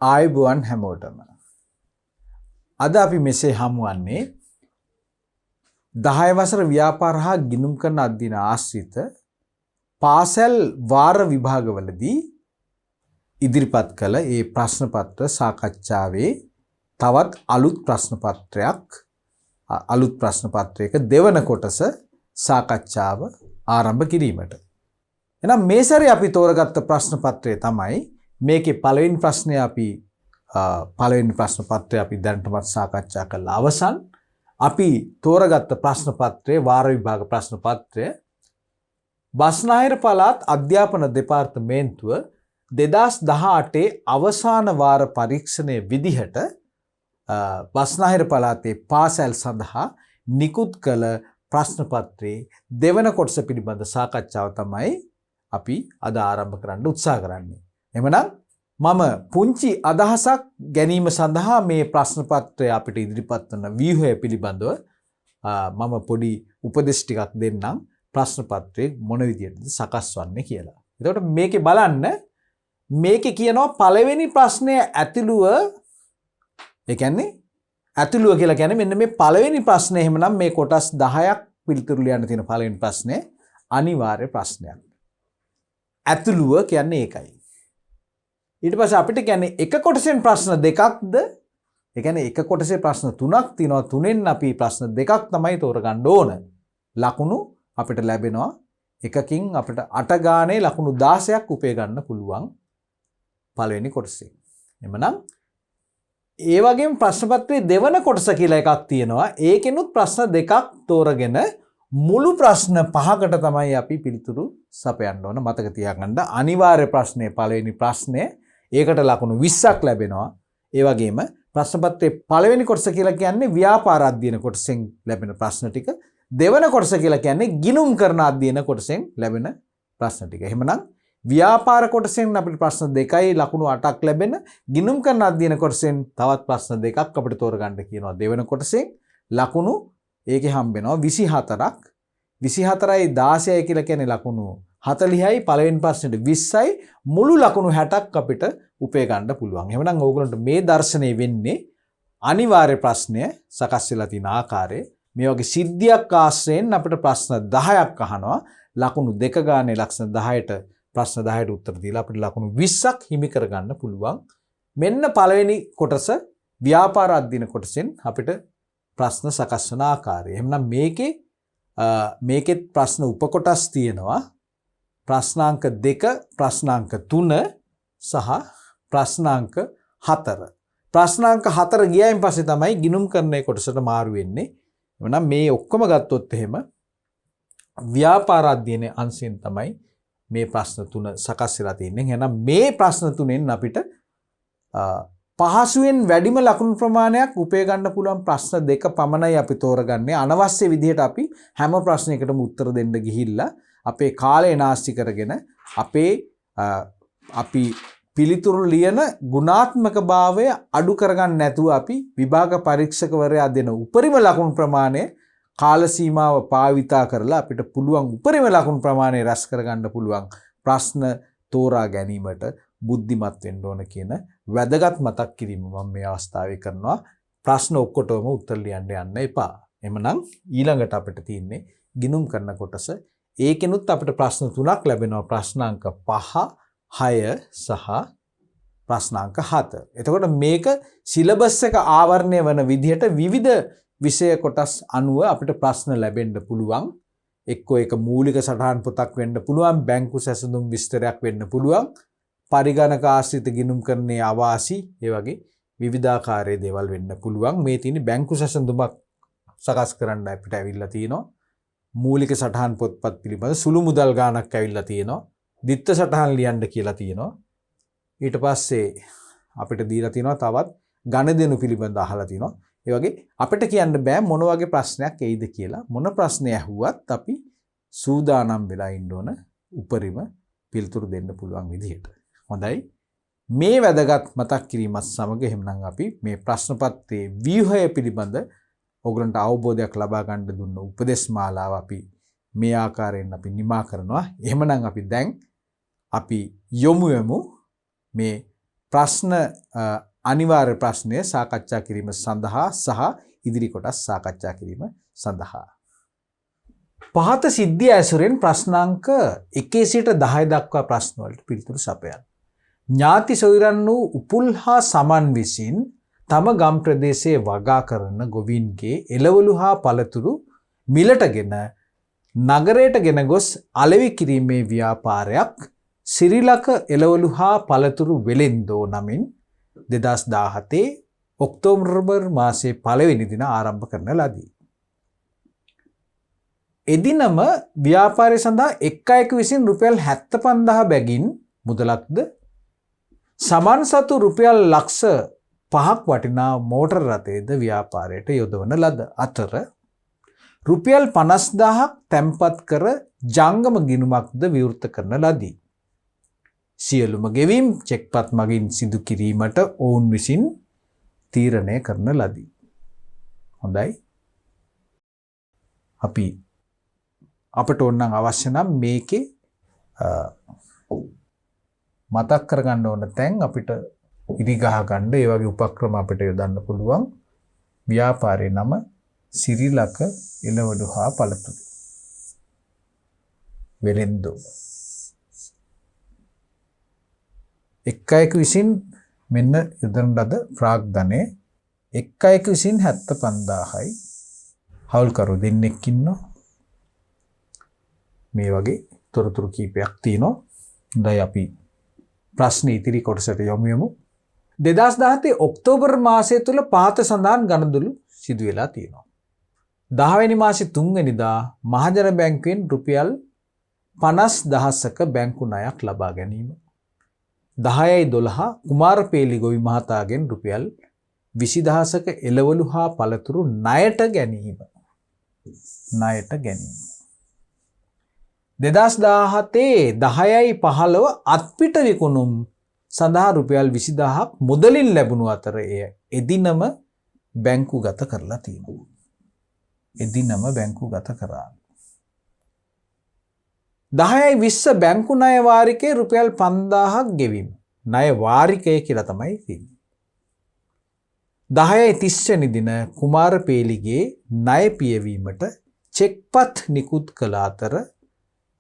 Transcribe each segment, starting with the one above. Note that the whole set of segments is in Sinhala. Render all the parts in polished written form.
ආයුබෝවන් හැමෝටම. අද අපි මෙසේ හමුවන්නේ 10 වසර ව්‍යාපාර හා ගිණුම් කරන අධ්‍යයන ආශ්‍රිත පාසල් වාර විභාගවලදී ඉදිරිපත් කළ ඒ ප්‍රශ්න පත්‍ර සාකච්ඡාවේ තවත් අලුත් ප්‍රශ්න පත්‍රයක දෙවන කොටස සාකච්ඡාව ආරම්භ කිරීමට. එහෙනම් මේ සැරේ අපි තෝරගත්ත ප්‍රශ්න පත්‍රය තමයි මේකේ පළවෙනි ප්‍රශ්නය අපි දැනටමත් සාකච්ඡා කළා. අවසන් අපි තෝරගත්ත ප්‍රශ්න පත්‍රයේ වාර විභාග ප්‍රශ්න පත්‍රය බස්නාහිර පළාත් අධ්‍යාපන දෙපාර්තමේන්තුව 2018 අවසාන වාර පරීක්ෂණයේ විදිහට බස්නාහිර පළාතේ පාසල් සඳහා නිකුත් කළ ප්‍රශ්න පත්‍රයේ දෙවන කොටස පිළිබඳ සාකච්ඡාව තමයි අපි අද ආරම්භ කරන්න උත්සාහ කරන්නේ. එhmenan මම පුංචි අදහසක් ගැනීම සඳහා මේ ප්‍රශ්න පත්‍රය අපිට ඉදිරිපත් කරන ව්‍යුහය පිළිබඳව මම පොඩි උපදෙස් ටිකක් දෙන්නම් ප්‍රශ්න පත්‍රයේ මොන විදිහටද සකස් වන්නේ කියලා. එතකොට මේකේ බලන්න මේකේ කියනවා පළවෙනි ප්‍රශ්නය ඇතුළුව ඇතුළුව කියලා කියන්නේ මෙන්න මේ පළවෙනි ප්‍රශ්නේ එහෙමනම් මේ කොටස් 10ක් පිළිතුරු ලියන්න තියෙන පළවෙනි ප්‍රශ්නේ අනිවාර්ය ප්‍රශ්නයක්. ඇතුළුව කියන්නේ ඒකයි. ඊට පස්සේ අපිට කියන්නේ එක කොටසෙන් ප්‍රශ්න දෙකක්ද? ඒ කියන්නේ එක කොටසේ ප්‍රශ්න තුනක් තියෙනවා. තුනෙන් අපි ප්‍රශ්න දෙකක් තමයි තෝරගන්න ඕන. ලකුණු අපිට ලැබෙනවා එකකින් අපිට 8 ගානේ ලකුණු 16ක් උපය ගන්න පුළුවන් පළවෙනි කොටසේ. එhmenan ඒ වගේම ප්‍රශ්න පත්‍රයේ දෙවන කොටස කියලා එකක් තියෙනවා. ඒකෙනුත් ප්‍රශ්න දෙකක් තෝරගෙන මුළු ප්‍රශ්න 5කට තමයි අපි පිළිතුරු සපයන්න ඕන. මතක තියාගන්න අනිවාර්ය ප්‍රශ්නේ පළවෙනි ප්‍රශ්නේ ඒකට ලකුණු 20ක් ලැබෙනවා. ඒ වගේම ප්‍රශ්න පත්‍රයේ පළවෙනි කොටස කියලා කියන්නේ ව්‍යාපාර අධ්‍යයන කොටසෙන් ලැබෙන ප්‍රශ්න ටික. දෙවන කොටස කියලා කියන්නේ ගිණුම් කරන අධ්‍යයන කොටසෙන් ලැබෙන ප්‍රශ්න ටික. එහෙමනම් ව්‍යාපාර කොටසෙන් අපිට ප්‍රශ්න 2යි ලකුණු 8ක් ලැබෙන. ගිණුම් කරන අධ්‍යයන කොටසෙන් තවත් ප්‍රශ්න 2ක් අපිට තෝරගන්න කියනවා. දෙවන කොටසෙන් ලකුණු ඒකේ හම්බ වෙනවා 24ක්. 24යි 16යි කියලා කියන්නේ ලකුණු 40යි පළවෙනි ප්‍රශ්නෙට 20යි මුළු ලකුණු 60ක් අපිට උපය ගන්න පුළුවන්. එහෙනම් ඕගොල්ලන්ට මේ දර්ශනය වෙන්නේ අනිවාර්ය ප්‍රශ්නය සකස් වෙලා තියෙන ආකාරය. මේ වගේ සිද්ධියක් ආශ්‍රයෙන් අපිට ප්‍රශ්න 10ක් අහනවා. ලකුණු 2 ගානේ ලක්ෂණ 10ට ප්‍රශ්න 10ට උත්තර දීලා අපිට ලකුණු 20ක් හිමි කරගන්න පුළුවන්. මෙන්න පළවෙනි කොටස ව්‍යාපාර අධ්‍යයන කොටසෙන් අපිට ප්‍රශ්න සකස් වන ආකාරය. එහෙනම් මේකෙත් ප්‍රශ්න උපකොටස් තියෙනවා. ප්‍රශ්නාංක 2, ප්‍රශ්නාංක 3 සහ ප්‍රශ්නාංක 4. ප්‍රශ්නාංක 4 ගියයින් පස්සේ තමයි ගිණුම් කරන්නේ කොටසට මාරු වෙන්නේ. එහෙනම් මේ ඔක්කොම ගත්තොත් එහෙම ව්‍යාපාර අධ්‍යයනයේ අංශයෙන් තමයි මේ ප්‍රශ්න 3 සකස් වෙලා තියෙන්නේ. එහෙනම් මේ ප්‍රශ්න 3ෙන් අපිට පහසුවෙන් වැඩිම ලකුණු ප්‍රමාණයක් උපය ගන්න පුළුවන් ප්‍රශ්න 2 පමණයි අපි තෝරගන්නේ. අනවශ්‍ය විදිහට අපි හැම ප්‍රශ්නයකටම උත්තර දෙන්න ගිහිල්ලා අපේ කාලය නාස්ති කරගෙන අපි පිළිතුරු ලියන ගුණාත්මක භාවය අඩු කරගන්න නැතුව අපි විභාග පරීක්ෂකවරයා දෙන උපරිම ලකුණු ප්‍රමාණය කාල සීමාව භාවිතා කරලා අපිට පුළුවන් උපරිම ලකුණු ප්‍රමාණය රැස් කරගන්න පුළුවන් ප්‍රශ්න තෝරා ගැනීමට බුද්ධිමත් වෙන්න ඕන කියන වැදගත් මතක් කිරීම මම මේ අවස්ථාවේ කරනවා. ප්‍රශ්න ඔක්කොටම උත්තර ලියන්න යන්න එපා. එhmenan ඊළඟට අපිට තියෙන්නේ ගිණුම් කරන කොටස. ඒකෙනුත් අපිට ප්‍රශ්න 3ක් ලැබෙනවා. ප්‍රශ්නාංක 5, 6 සහ ප්‍රශ්නාංක 7. එතකොට මේක සිලබස් එක ආවරණය වන විදිහට විවිධ විෂය කොටස් අනුව අපිට ප්‍රශ්න ලැබෙන්න පුළුවන්. එක්කෝ ඒක මූලික සටහන් පොතක් වෙන්න පුළුවන්, බැංකු සැසඳුම් විස්තරයක් වෙන්න පුළුවන්, පරිගණක ආශ්‍රිත ගිණුම් කරන්නේ අවාසි, ඒ වගේ විවිධාකාරයේ දේවල් වෙන්න පුළුවන්. මේ තියෙන බැංකු සැසඳුමක් සකස් කරන්න අපිට ඇවිල්ලා තියෙනවා. මූලික සටහන් පොත්පත් පිළිබඳ සුළු මුදල් ගාණක් ඇවිල්ලා තියෙනවා. දිත්ත සටහන් ලියන්න කියලා තියෙනවා. ඊට පස්සේ අපිට දීලා තියෙනවා තවත් ගණදෙනු පිළිබඳ අහලා තියෙනවා. ඒ වගේ අපිට කියන්න බෑ මොන වගේ ප්‍රශ්නයක් එයිද කියලා. මොන ප්‍රශ්නය ඇහුවත් අපි සූදානම් වෙලා ඉන්න ඕන උපරිම පිළිතුරු දෙන්න පුළුවන් විදිහට. හොඳයි. මේ වැදගත් මතක් කිරීමත් සමග එහෙනම් අපි මේ ප්‍රශ්න පත්‍රයේ ව්‍යුහය පිළිබඳ ඔයගලන්ට අවබෝධයක් ලබා ගන්න දුන්න උපදේශ මාලාව අපි මේ ආකාරයෙන් අපි නිමා කරනවා. එහෙමනම් අපි දැන් අපි යොමු වෙමු මේ ප්‍රශ්න අනිවාර්ය ප්‍රශ්නය සාකච්ඡා කිරීම සඳහා සහ ඉදිරි කොටස් සාකච්ඡා කිරීම සඳහා. පහත සිද්ධිය ඇසුරෙන් ප්‍රශ්නාංක 1 සිට 10 දක්වා ප්‍රශ්න වලට පිළිතුරු සපයන්න. ඥාති සොයුරන් වූ උපුල් හා සමන් විසින් තම ගම් ප්‍රදේශයේ වගා කරන ගොවීන්ගේ එළවලු හා පළතුරු මිලටගෙන නගරයට ගෙන ගොස් අලෙවි කිරීමේ ව්‍යාපාරයක් සිරිලක එළවලු හා පළතුරු වෙළෙන්දෝ නමින් 2017 ඔක්තෝබර් මාසයේ 1 වෙනි දින ආරම්භ කරන ලදී. එදිනම ව්‍යාපාරය සඳහා එක් අයෙකු විසින් රුපියල් 75,000 බැගින් මුදලක්ද සමන් සතු රුපියල් ලක්ෂ 5ක් වටිනා මෝටර රථයේද ව්‍යාපාරයට යොදවන ලද අතර රුපියල් 50,000ක් තැන්පත් කර ජංගම ගිණුමක්ද විවෘත කරන ලදී. සියලුම ගෙවීම් චෙක්පත් මගින් සිදු කිරීමට ඔවුන් විසින් තීරණය කරන ලදී. හොඳයි. අපට ඕනනම් අවශ්‍ය නම් මේකේ මතක් කරගන්න ඕන තැන් අපිට ඉදි ගහ ගන්න ඒ වගේ උපක්‍රම අපිට යොදන්න පුළුවන්. ව්‍යාපාරයේ නම සිරිලක එළවලු හා පළතුරු වෙළෙන්දෝ. එක් අයෙකු විසින් මෙන්න යොදන ලද ප්‍රාග්ධනය එක් අයෙකු විසින් 75,000යි. හවුල්කරු දෙන්නෙක් ඉන්නවා. මේ වගේ තොරතුරු කීපයක් තියෙනවා. හොඳයි අපි ප්‍රශ්න ඉදිරි කොටසට යමු. 2017 ඔක්තෝබර් මාසය තුල පහත සඳහන් ගණදුළු සිදු වෙලා තියෙනවා. 10 වෙනි මාසේ 3 වෙනිදා මහජන බැංකුවෙන් රුපියල් 50,000ක බැංකු ණයක් ලබා ගැනීම. 10/12 කුමාරපේලි ගොවි මහතාගෙන් රුපියල් 20,000ක එළවලු හා පළතුරු ණයට ගැනීම. 2017 10/15 අත්පිට විකුණුම් සඳහා රුපියල් 20,000ක් මුදලින් ලැබුණු අතර එය එදිනම බැංකුගත කරලා තියෙනවා. එදිනම බැංකුගත කරා. 10/20 බැංකු ණය වාරිකයේ රුපියල් 5,000ක් ගෙවීම. ණය වාරිකය කියලා තමයි තියෙන්නේ. 10/30 වෙනි දින කුමාරපේලිගේ ණය පියවීමට චෙක්පත් නිකුත් කළ අතර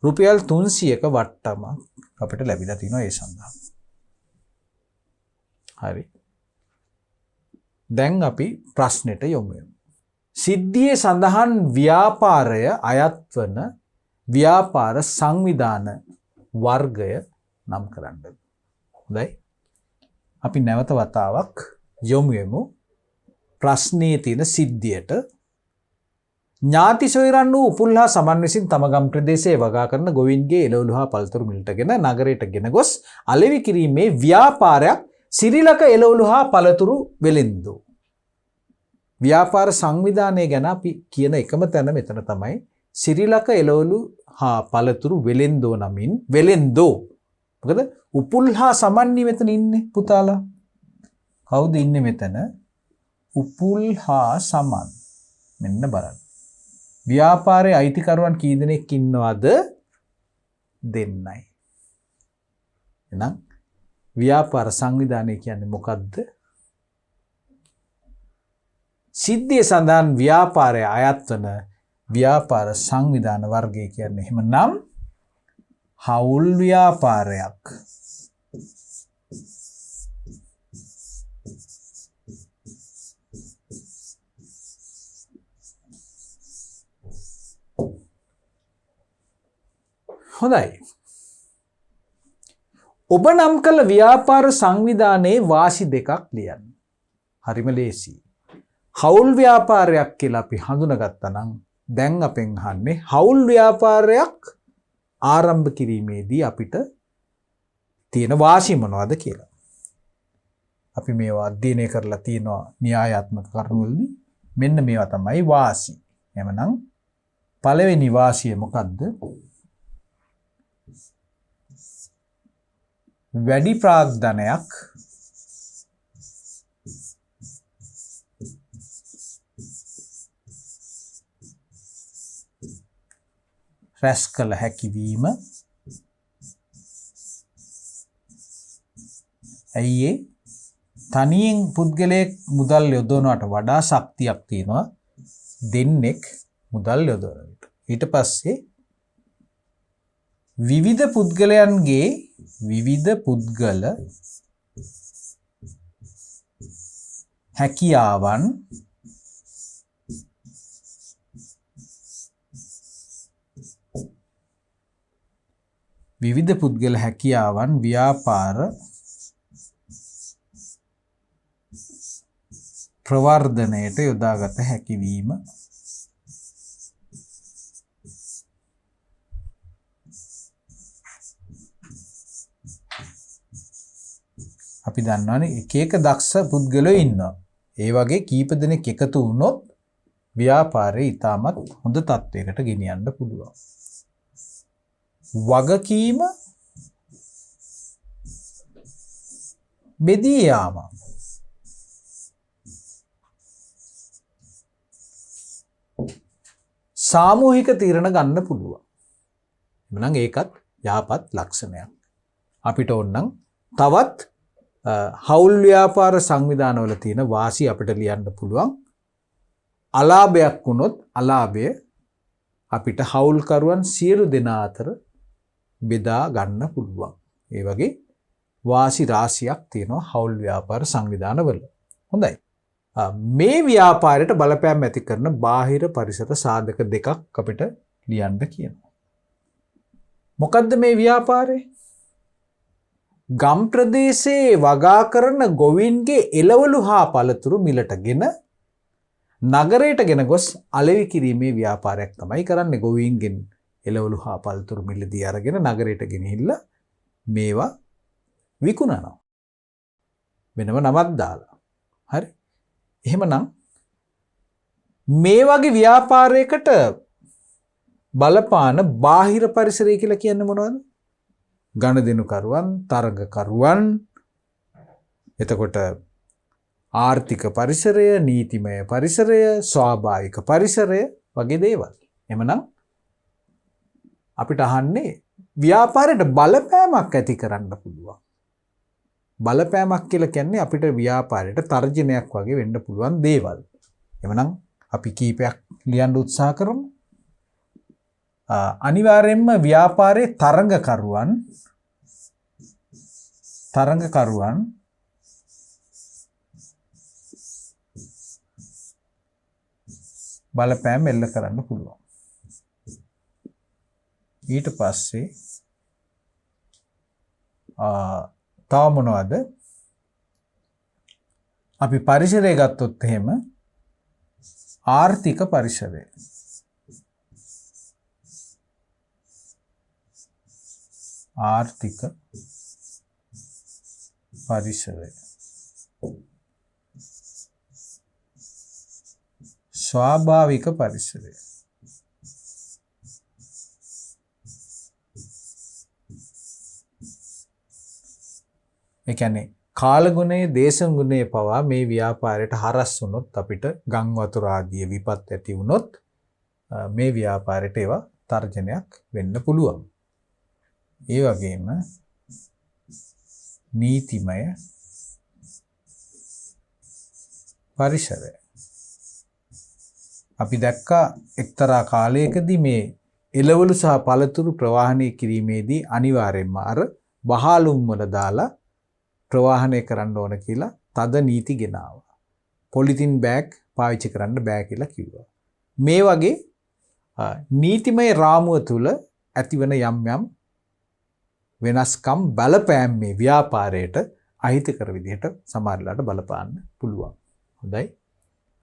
රුපියල් 300ක වට්ටමක් අපිට ලැබිලා තිනවා ඒ සඳහා. හරි. දැන් අපි ප්‍රශ්නෙට යමු. සිද්ධියේ සඳහන් ව්‍යාපාරය අයත් වන ව්‍යාපාර සංවිධාන වර්ගය නම් කරන්න. හොඳයි. අපි නැවත වතාවක් යමු ප්‍රශ්නයේ තියෙන සිද්ධියට. ඥාති සොයුරන් වූ උපුල් හා සමන් විසින් තම ගම් ප්‍රදේශයේ වගා කරන ගොවීන්ගේ එළවලු හා පළතුරු මිලටගෙන නගරයට ගෙන ගොස් අලෙවි කිරීමේ ව්‍යාපාරයක් සිරිලක එළවලු හා පළතුරු වෙළෙන්දෝ. ව්‍යාපාර සංවිධානය ගැන අපි කියන එකම තැන මෙතන තමයි සිරිලක එළවලු හා පළතුරු වෙළෙන්දෝ නමින් වෙළෙන්දෝ. මොකද උපුල් හා සමන් මෙතන ඉන්නේ පුතාලා. කවුද ඉන්නේ මෙතන? උපුල් හා සමන්. මෙන්න බලන්න. ව්‍යාපාරයේ අයිතිකරුවන් කී දෙනෙක් ඉන්නවද? දෙන්නයි. එහෙනම් ව්‍යාපාර සංවිධානය කියන්නේ මොකද්ද? සිද්ධිය සඳහන් ව්‍යාපාරය අයත් වන ව්‍යාපාර සංවිධාන වර්ගය කියන්නේ එහෙමනම් හවුල් ව්‍යාපාරයක්. හොඳයි. ඔබ නම් කළ ව්‍යාපාර සංවිධානයේ වාසි දෙකක් ලියන්න. හරිම ලේසි. හවුල් ව්‍යාපාරයක් කියලා අපි හඳුනගත්තා නම් දැන් අපෙන් අහන්නේ හවුල් ව්‍යාපාරයක් ආරම්භ කිරීමේදී අපිට තියෙන වාසි මොනවද කියලා. අපි මේවා අධ්‍යයනය කරලා තියෙනවා න්‍යායාත්මක කරුණුවලදී. මෙන්න මේවා තමයි වාසි. එhmenan පළවෙනි වාසිය මොකද්ද? වැඩි ප්‍රාග්ධනයක් රැස් කළ හැකි වීම ඇයි ඒ? තනියෙන් පුද්ගලයෙක් මුදල් යොදවනවට වඩා ශක්තියක් තියෙනවා දෙන්නෙක් මුදල් යොදවන විට. ඊට පස්සේ විවිධ පුද්ගලයන්ගේ විවිධ පුද්ගල හැකියාවන් ව්‍යාපාර ප්‍රවර්ධනයට යොදාගත හැකි වීම අපි දන්නවනේ එක එක දක්ෂ පුද්ගලයෝ ඉන්නවා. ඒ වගේ කීප දෙනෙක් එකතු වුණොත් ව්‍යාපාරය ඉතාමත් හොඳ තත්වයකට ගෙනියන්න පුළුවන්. වගකීම බෙදී යාම. සාමූහික තීරණ ගන්න පුළුවන්. එමනම් ඒකත් යහපත් ලක්ෂණයක්. අපිට ඕනනම් තවත් හවුල් ව්‍යාපාර සංවිධානවල තියෙන වාසි අපිට ලියන්න පුළුවන්. අලාභයක් වුණොත් අලාභය අපිට හවුල්කරුවන් සියලු දෙනා අතර බෙදා ගන්න පුළුවන්. ඒ වගේ වාසි රාශියක් තියෙනවා හවුල් ව්‍යාපාර සංවිධානවල. හොඳයි. මේ ව්‍යාපාරයට බලපෑම් ඇති කරන බාහිර පරිසර සාධක දෙකක් අපිට ලියන්න කියනවා. මොකද්ද මේ ව්‍යාපාරය? ගම් ප්‍රදේශයේ වගා කරන ගොවීන්ගේ එළවලු හා පළතුරු මිලටගෙන නගරයට ගෙන ගොස් අලෙවි කිරීමේ ව්‍යාපාරයක් තමයි කරන්නේ. ගොවීන්ගෙන් එළවලු හා පළතුරු මිලදී අරගෙන නගරයට ගෙනහිල්ලා මේවා විකුණනවා. වෙනම නමක් දාලා. හරි. එහෙමනම් මේ වගේ ව්‍යාපාරයකට බලපාන බාහිර පරිසරය කියලා කියන්නේ මොනවද? ගණදෙනුකරුවන්, තරගකරුවන්, එතකොට ආර්ථික පරිසරය, නීතිමය පරිසරය, ස්වාභාවික පරිසරය වගේ දේවල්. එමනම් අපිට අහන්නේ ව්‍යාපාරයට බලපෑමක් ඇති කරන්න පුළුවන්. බලපෑමක් කියලා කියන්නේ අපිට ව්‍යාපාරයට තර්ජනයක් වගේ වෙන්න පුළුවන් දේවල්. එමනම් අපි කීපයක් ලියන්න උත්සාහ කරමු. අනිවාර්යයෙන්ම ව්‍යාපාරයේ තරඟකරුවන් බලපෑම් එල්ල කරන්න පුළුවන්. ඊට පස්සේ තව මොනවද? අපි පරිසරය ගත්තොත් එහෙම ආර්ථික පරිසරය. ස්වාභාවික පරිසරය. ඒ කියන්නේ කාලගුණයේ දේශගුණයේ පවා මේ ව්‍යාපාරයට හරස් වුණොත් අපිට ගම් වතුර ආදී විපත් ඇති වුණොත් මේ ව්‍යාපාරයට ඒවා තර්ජනයක් වෙන්න පුළුවන්. ඒ වගේම නීතිමය පරිසරය. අපි දැක්කා එක්තරා කාලයකදී මේ එළවලු සහ පළතුරු ප්‍රවාහනය කිරීමේදී අනිවාර්යයෙන්ම අර වහලුම් වල දාලා ප්‍රවාහනය කරන්න ඕන කියලා තද නීති ගෙනාවා. පොලිතින් බෑග් පාවිච්චි කරන්න බෑ කියලා කිව්වා. මේ වගේ නීතිමය රාමුව තුල ඇතිවන යම් යම් වෙනස්කම් බලපෑම් මේ ව්‍යාපාරයට අහිතකර විදිහට සමහරලාට බලපාන්න පුළුවන්. හොඳයි.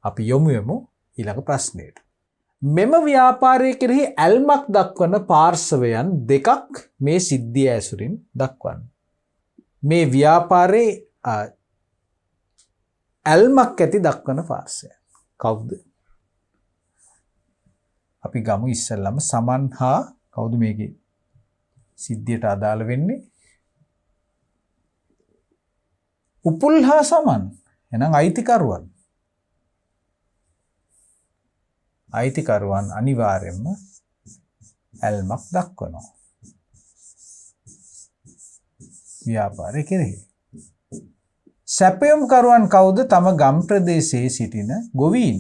අපි යමු ඊළඟ ප්‍රශ්නයට. මෙම ව්‍යාපාරයේ කෙරෙහි ඇල්මක් දක්වන පාර්ශවයන් දෙකක් මේ සිද්ධිය ඇසුරින් දක්වන්න. මේ ව්‍යාපාරයේ ඇල්මක් ඇති දක්වන පාර්ශවය කවුද? අපි ගමු ඉස්සෙල්ලාම සමන් හා කවුද මේකේ සිද්ධියට අදාළ වෙන්නේ? උපුල් හා සමන්. එහෙනම් අයිතිකරුවන් අනිවාර්යයෙන්ම ඇල්මක් දක්වනවා ව්‍යාපාරය කෙරෙහි. සැපයුම්කරුවන් කවුද? තම ගම් ප්‍රදේශයේ සිටින ගොවීන්.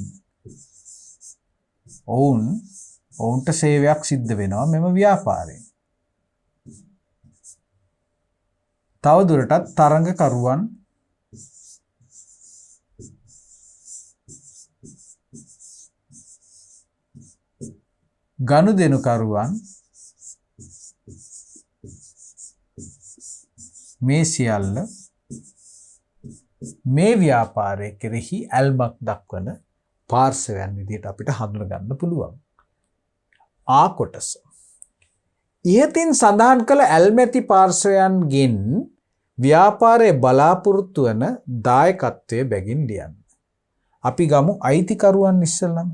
ඔවුන්ට සේවයක් සිද්ධ වෙනවා මෙම ව්‍යාපාරයෙන්. තව දුරටත් තරඟකරුවන් ගනුදෙනුකරුවන් මේ සියල්ල මේ ව්‍යාපාරය කෙරෙහි ඇල්මක් දක්වන පාර්ශවයන් විදිහට අපිට හඳුනගන්න පුළුවන්. ආ කොටස. ඉහතින් සඳහන් කළ ඇල්මැති පාර්ශවයන්ගෙන් ව්‍යාපාරයේ බලාපොරොත්තු වන දායකත්වය බැගින් ලියන්න. අපි ගමු අයිතිකරුවන් ඉස්සෙල්ලම.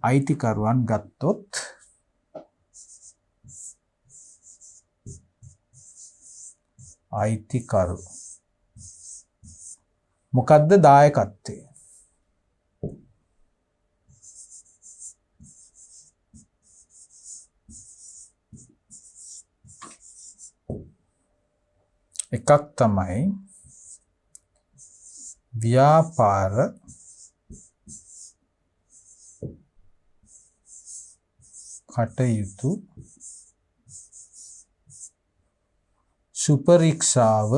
අයිතිකරුවන් ගත්තොත් අයිතිකරු මොකද්ද දායකත්වය? එකක් තමයි ව්‍යාපාර කටයුතු සුපරීක්ෂාව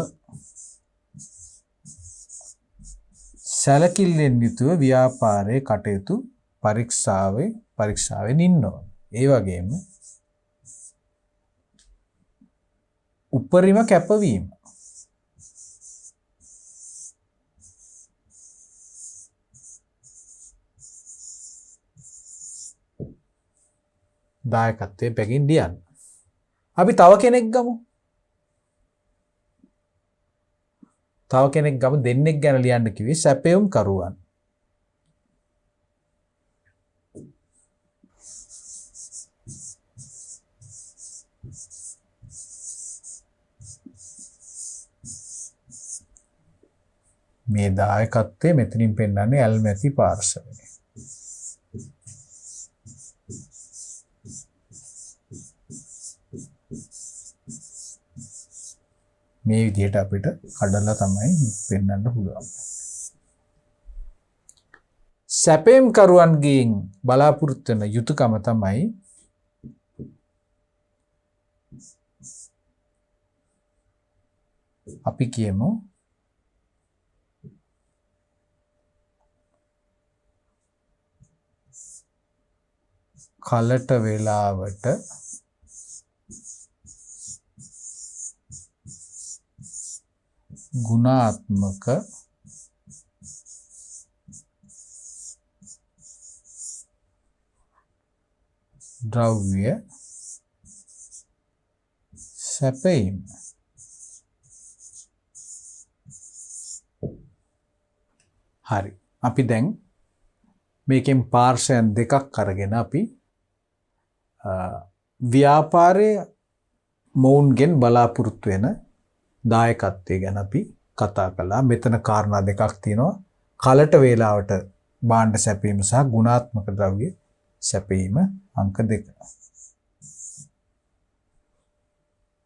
සැලකිල්ලෙන් යුතුව ව්‍යාපාරයේ කටයුතු පරීක්ෂාවෙන් ඉන්නවා. ඒ වගේම උපරිම කැපවීම දායකත්වයේ බැගින් ලියන්න. අපි තව කෙනෙක් ගමු. දෙන්නෙක් ගැන ලියන්න කිව්වේ සැපයුම් කරුවන්. මේ දායකත්වයේ මෙතනින් පෙන්නන්නේ ඇල්මැති පාර්ශවය. මේ විදිහට අපිට කඩලා තමයි පෙන්වන්න පුළුවන්. සැපයුම් කරුවන්ගෙන් බලාපොරොත්තු වෙන යුතුයකම තමයි අපි කියමු කලට වේලාවට ගුණාත්මක ද්‍රව්‍ය සැපයීම. හරි. අපි දැන් මේකෙන් පාර්ශවයන් දෙකක් අරගෙන අපි ව්‍යාපාරයේ මොවුන්ගෙන් බලාපොරොත්තු වෙන දායකත්වය ගැන අපි කතා කළා. මෙතන කාරණා දෙකක් තියෙනවා. කලට වේලාවට භාණ්ඩ සැපීම සහ ගුණාත්මක ද්‍රව්‍ය සැපීම අංක 2.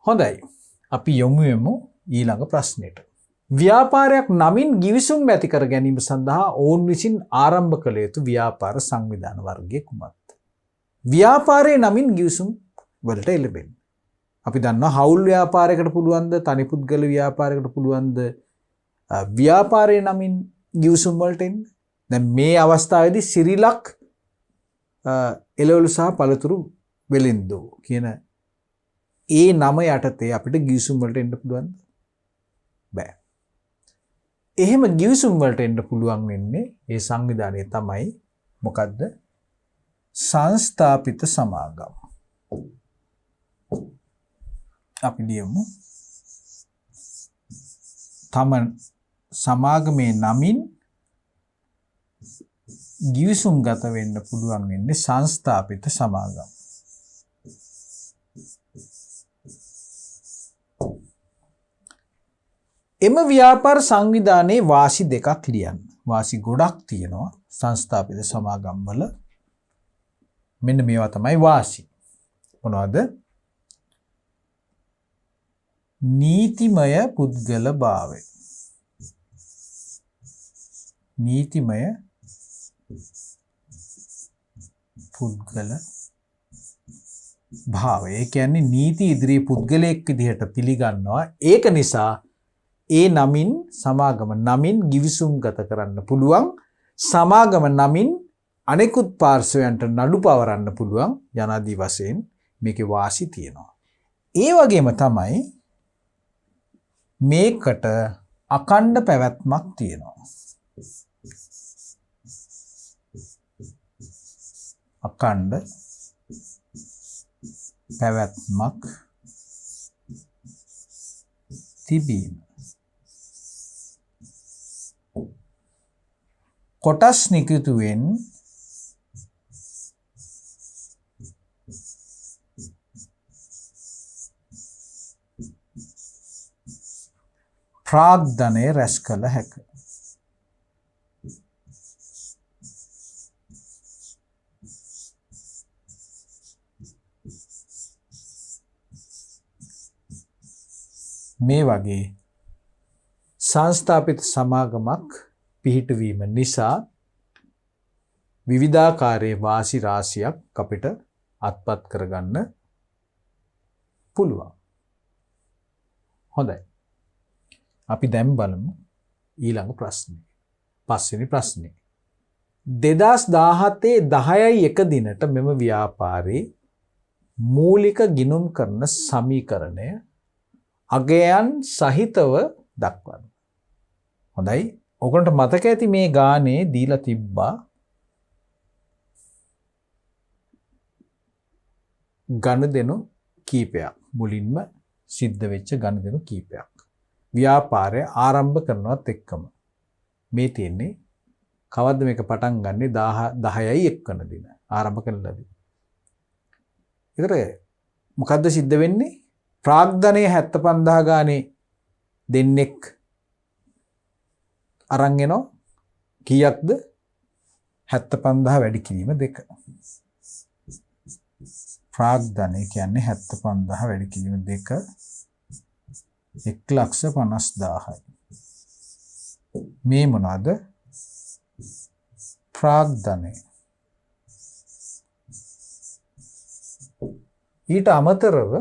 හොඳයි. අපි යමු ඊළඟ ප්‍රශ්නෙට. ව්‍යාපාරයක් නමින් ගිවිසුම් ඇති කර ගැනීම සඳහා ඔවුන් විසින් ආරම්භ කළ යුතු ව්‍යාපාර සංවිධාන වර්ගය කුමක්ද? ව්‍යාපාරයේ නමින් ගිවිසුම් වලට එළඹෙන්න. අපි දන්නවා හවුල් ව්‍යාපාරයකට පුළුවන්ද, තනි පුද්ගල ව්‍යාපාරයකට පුළුවන්ද ව්‍යාපාරයේ නමින් ගිවිසුම් වලට එන්න? දැන් මේ අවස්ථාවේදී සිරිලක් එළවලු සහ පළතුරු වෙලෙන්දෝ කියන ඒ නම යටතේ අපිට ගිවිසුම් වලට එන්න පුළුවන්ද? බෑ. එහෙම ගිවිසුම් වලට එන්න පුළුවන් වෙන්නේ ඒ සංවිධානය තමයි මොකද්ද? සංස්ථාපිත සමාගම්. අපි ලියමු තම සමාගමේ නමින් ගිවිසුම් ගත වෙන්න පුළුවන් වෙන්නේ සංස්ථාපිත සමාගම්. එම ව්‍යාපාර සංවිධානයේ වාසි දෙකක් ලියන්න. වාසි ගොඩක් තියෙනවා සංස්ථාපිත සමාගම් වල. මෙන්න මේවා තමයි වාසි. මොනවද? නීතිමය පුද්ගල භාවය. නීතිමය පුද්ගල භාවය. ඒ කියන්නේ නීති ඉදිරියේ පුද්ගලයෙක් විදිහට පිළිගන්නවා. ඒක නිසා ඒ නමින් සමාගම නමින් ගිවිසුම් ගත කරන්න පුළුවන්. සමාගම නමින් අනෙකුත් පාර්ශවයන්ට නඩු පවරන්න පුළුවන් යනාදී වශයෙන් මේකේ වාසි තියෙනවා. ඒ වගේම තමයි මේකට අඛණ්ඩ පැවැත්මක් තියෙනවා. අඛණ්ඩ පැවැත්මක් තිබීම. කොටස් නිකුතුවෙන් ප්‍රාග්ධනය රැස් කළ හැක. මේ වගේ සංස්ථාපිත සමාගමක් පිහිටවීම නිසා විවිධාකාරයේ වාසි රාශියක් අපිට අත්පත් කරගන්න පුළුවන්. හොඳයි. අපි දැන් බලමු ඊළඟ ප්‍රශ්නේ. පස්වෙනි ප්‍රශ්නේ. 2017 10/1 දිනට මෙම ව්‍යාපාරේ මූලික ගිණුම් කරන සමීකරණය අගයන් සහිතව දක්වන්න. හොඳයි. ඔයගොල්ලන්ට මතක ඇති මේ ගානේ දීලා තිබ්බා ගණදෙනු කීපයක්. මුලින්ම සිද්ධ වෙච්ච ගණදෙනු කීපයක්. ව්‍යාපාරය ආරම්භ කරනවත් එක්කම මේ තියෙන්නේ කවද්ද මේක පටන් ගන්නෙ 10/1 වෙනි දින ආරම්භ කළාදී. ඒතර මොකද්ද සිද්ධ වෙන්නේ? ප්‍රාග්ධනය 75000 ගානේ දෙන්නෙක් අරන් එනවා. කීයක්ද? 75000 වැඩි කිරීම 2. ප්‍රාග්ධනය කියන්නේ 75000 වැඩි කිරීම 2 1,50,000යි. මේ මොනවාද? ප්‍රාග්ධනය. ඊට අමතරව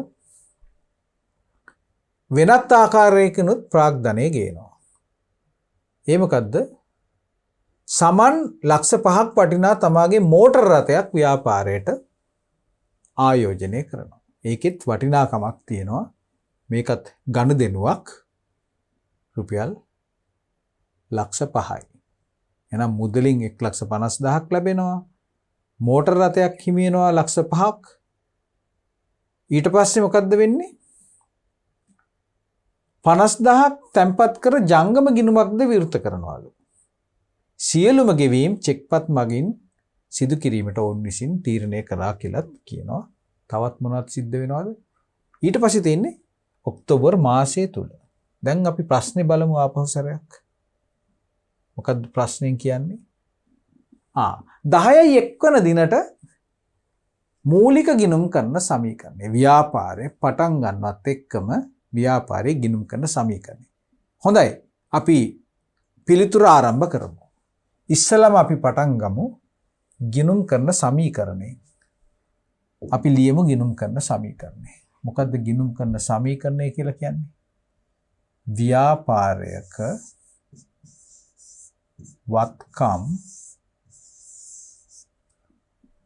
වෙනත් ආකාරයකිනුත් ප්‍රාග්ධනය ගේනවා. ඒ මොකද්ද? සමන් ලක්ෂ 5ක් වටිනා තමාගේ මෝටර රථයක් ව්‍යාපාරයට ආයෝජනය කරනවා. ඒකෙත් වටිනාකමක් තියෙනවා. මේකත් ගනුදෙනුවක් රුපියල් ලක්ෂ 5යි. එහෙනම් මුදලින් 1,50,000ක් ලැබෙනවා. මෝටර රථයක් හිමි වෙනවා ලක්ෂ 5ක්. ඊට පස්සේ මොකද්ද වෙන්නේ? 50,000ක් තැන්පත් කර ජංගම ගිණුමක්ද විවෘත කරනවලු. සියලුම ගෙවීම් චෙක්පත් මගින් සිදු කිරීමට ඔවුන් විසින් තීරණය කළා කියලාත් කියනවා. තවත් මොනවද සිද්ධ වෙනවද? ඊට පස්සේ තියෙන්නේ ඔක්තෝබර් මාසය තුල. දැන් අපි ප්‍රශ්නේ බලමු ආපහු සැරයක්. මොකද්ද ප්‍රශ්නෙන් කියන්නේ? 10/1 වෙනි දිනට මූලික ගිණුම් කරන සමීකරණය. ව්‍යාපාරේ පටන් ගන්නවත් එක්කම ව්‍යාපාරේ ගිණුම් කරන සමීකරණය. හොඳයි. අපි පිළිතුර ආරම්භ කරමු. ඉස්සලම අපි පටන් ගමු ගිණුම් කරන සමීකරණය. අපි ලියමු ගිණුම් කරන සමීකරණය. මොකද්ද ගිණුම් කරන සමීකරණය කියලා කියන්නේ? ව්‍යාපාරයක වත්කම්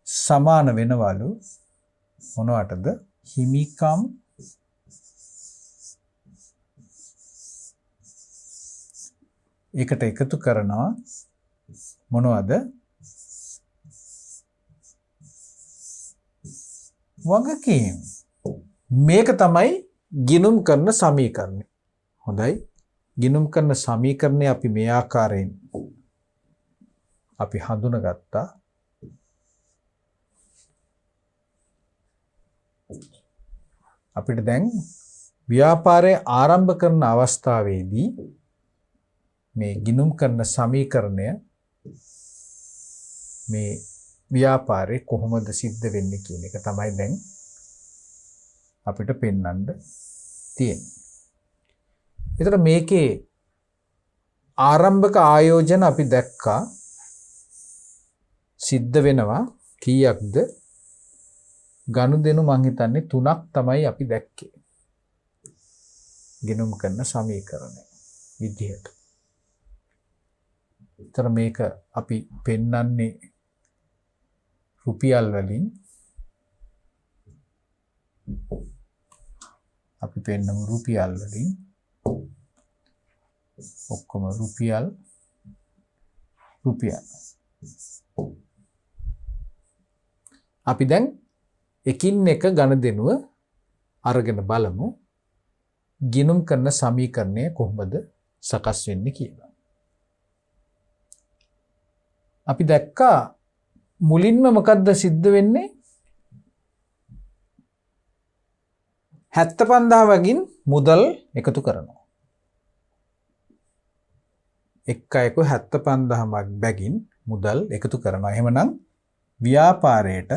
සමාන වෙනවලු මොනවටද? හිමිකම් එකට එකතු කරනවා මොනවද? වගකීම්. මේක තමයි ගිණුම් කරන සමීකරණය. හොඳයි. ගිණුම් කරන සමීකරණය අපි මේ ආකාරයෙන් අපි හඳුනගත්තා. අපිට දැන් ව්‍යාපාරය ආරම්භ කරන අවස්ථාවේදී මේ ගිණුම් කරන සමීකරණය මේ ව්‍යාපාරේ කොහොමද සිද්ධ වෙන්නේ කියන එක තමයි දැන් අපිට පෙන්වන්න තියෙන්නේ. එතකොට මේකේ ආරම්භක ආයෝජන අපි දැක්කා සිද්ධ වෙනවා කීයක්ද? ගනුදෙනු මං හිතන්නේ 3ක් තමයි අපි දැක්කේ. ගිණුම් කරන සමීකරණය විදිහට. ඒතර මේක අපි පෙන්වන්නේ රුපියල් වලින්. අපි පෙන්නමු රුපියල් වලින්. ඔක්කොම රුපියල්. අපි දැන් එකින් එක ගනුදෙනුව අරගෙන බලමු. ගිණුම් කරන සමීකරණය කොහොමද සකස් වෙන්නේ කියලා. අපි දැක්කා මුලින්ම මොකද්ද සිද්ධ වෙන්නේ? 75000 වගින් මුදල් එකතු කරනවා. එක් අයෙකු 75000ක් බැගින් මුදල් එකතු කරනවා. එහෙමනම් ව්‍යාපාරයට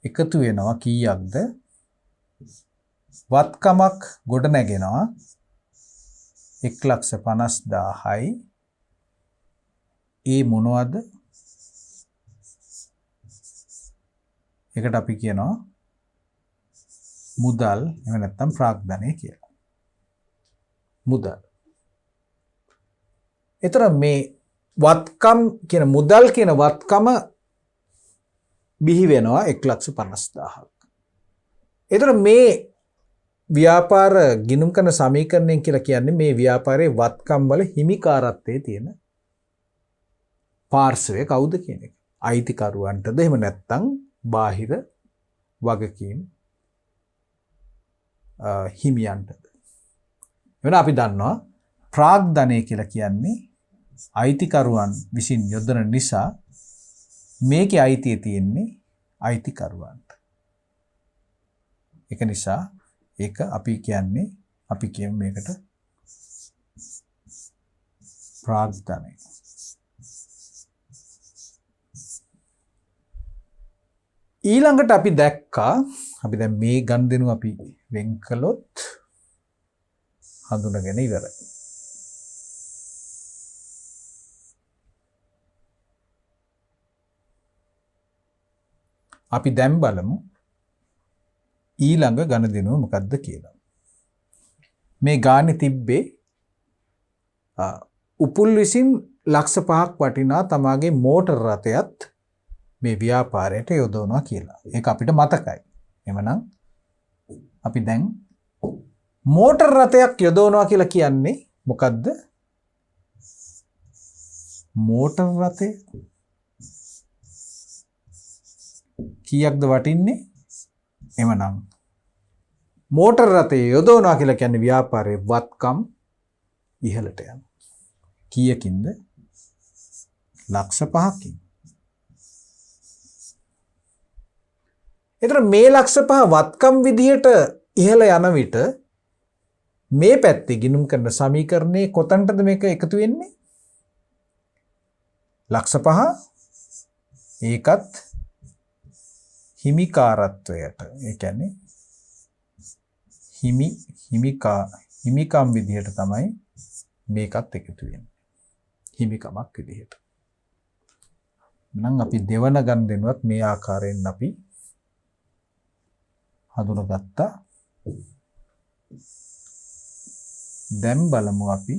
එකතු වෙනවා කීයක්ද? වත්කමක් ගොඩ නැගෙනවා 1,50,000යි. ඒ මොනවද? ඒකට අපි කියනවා මුදල්, එහෙම නැත්නම් ප්‍රාග්ධනය කියලා. මුදල්. ඒතර මේ වත්කම් කියන මුදල් කියන වත්කම බිහි වෙනවා 1,50,000ක්. ඒතර මේ ව්‍යාපාර ගිණුම් කරන සමීකරණයෙන් කියලා කියන්නේ මේ ව්‍යාපාරයේ වත්කම් වල හිමිකාරත්වයේ තියෙන පාර්ශවය කවුද කියන එක. අයිතිකරුවන්ටද එහෙම නැත්නම් බාහිර වගකීම් හිමියන්ටද. එවන අපි දන්නවා ප්‍රාග්ධනය කියලා කියන්නේ අයිතිකරුවන් විසින් යොදන නිසා මේකේ අයිතිය තියෙන්නේ අයිතිකරුවන්ට. ඒක නිසා ඒක අපි කියමු මේකට ප්‍රාග්ධනය. ඊළඟට අපි දැක්කා අපි දැන් මේ ගනුදෙනු අපි වෙන් කළොත් හඳුනගෙන ඉවරයි. අපි දැන් බලමු ඊළඟ ගනුදෙනුව මොකද්ද කියලා. මේ ගානේ තිබ්බේ උපුල් විසින් ලක්ෂ 5ක් වටිනා තමාගේ මෝටර් රථයත් මේ ව්‍යාපාරයට යොදවනවා කියලා. ඒක අපිට මතකයි. එhmenan අපි දැන් මෝටර් රථයක් යොදවනවා කියලා කියන්නේ මොකද්ද? මෝටර් රථය කීයක්ද වටින්නේ? එhmenan මෝටර් රථය යොදවනවා කියලා කියන්නේ ව්‍යාපාරයේ වත්කම් ඉහළට යනවා. කීයකින්ද? ලක්ෂ 5කින්. එතන මේ ලක්ෂ 5 වත්කම් විදියට ඉහළ යන විට මේ පැත්තේ ගිණුම් කරන සමීකරණයේ කොතනටද මේක එකතු වෙන්නේ? ලක්ෂ 5 ඒකත් හිමිකාරත්වයට. ඒ කියන්නේ හිමිකම් විදියට තමයි මේකත් එකතු වෙන්නේ. හිමිකමක් විදියට. නම් අපි දෙවන ගනුදෙනුවත් මේ ආකාරයෙන් අපි හඳුනගත්තා. දැන් බලමු අපි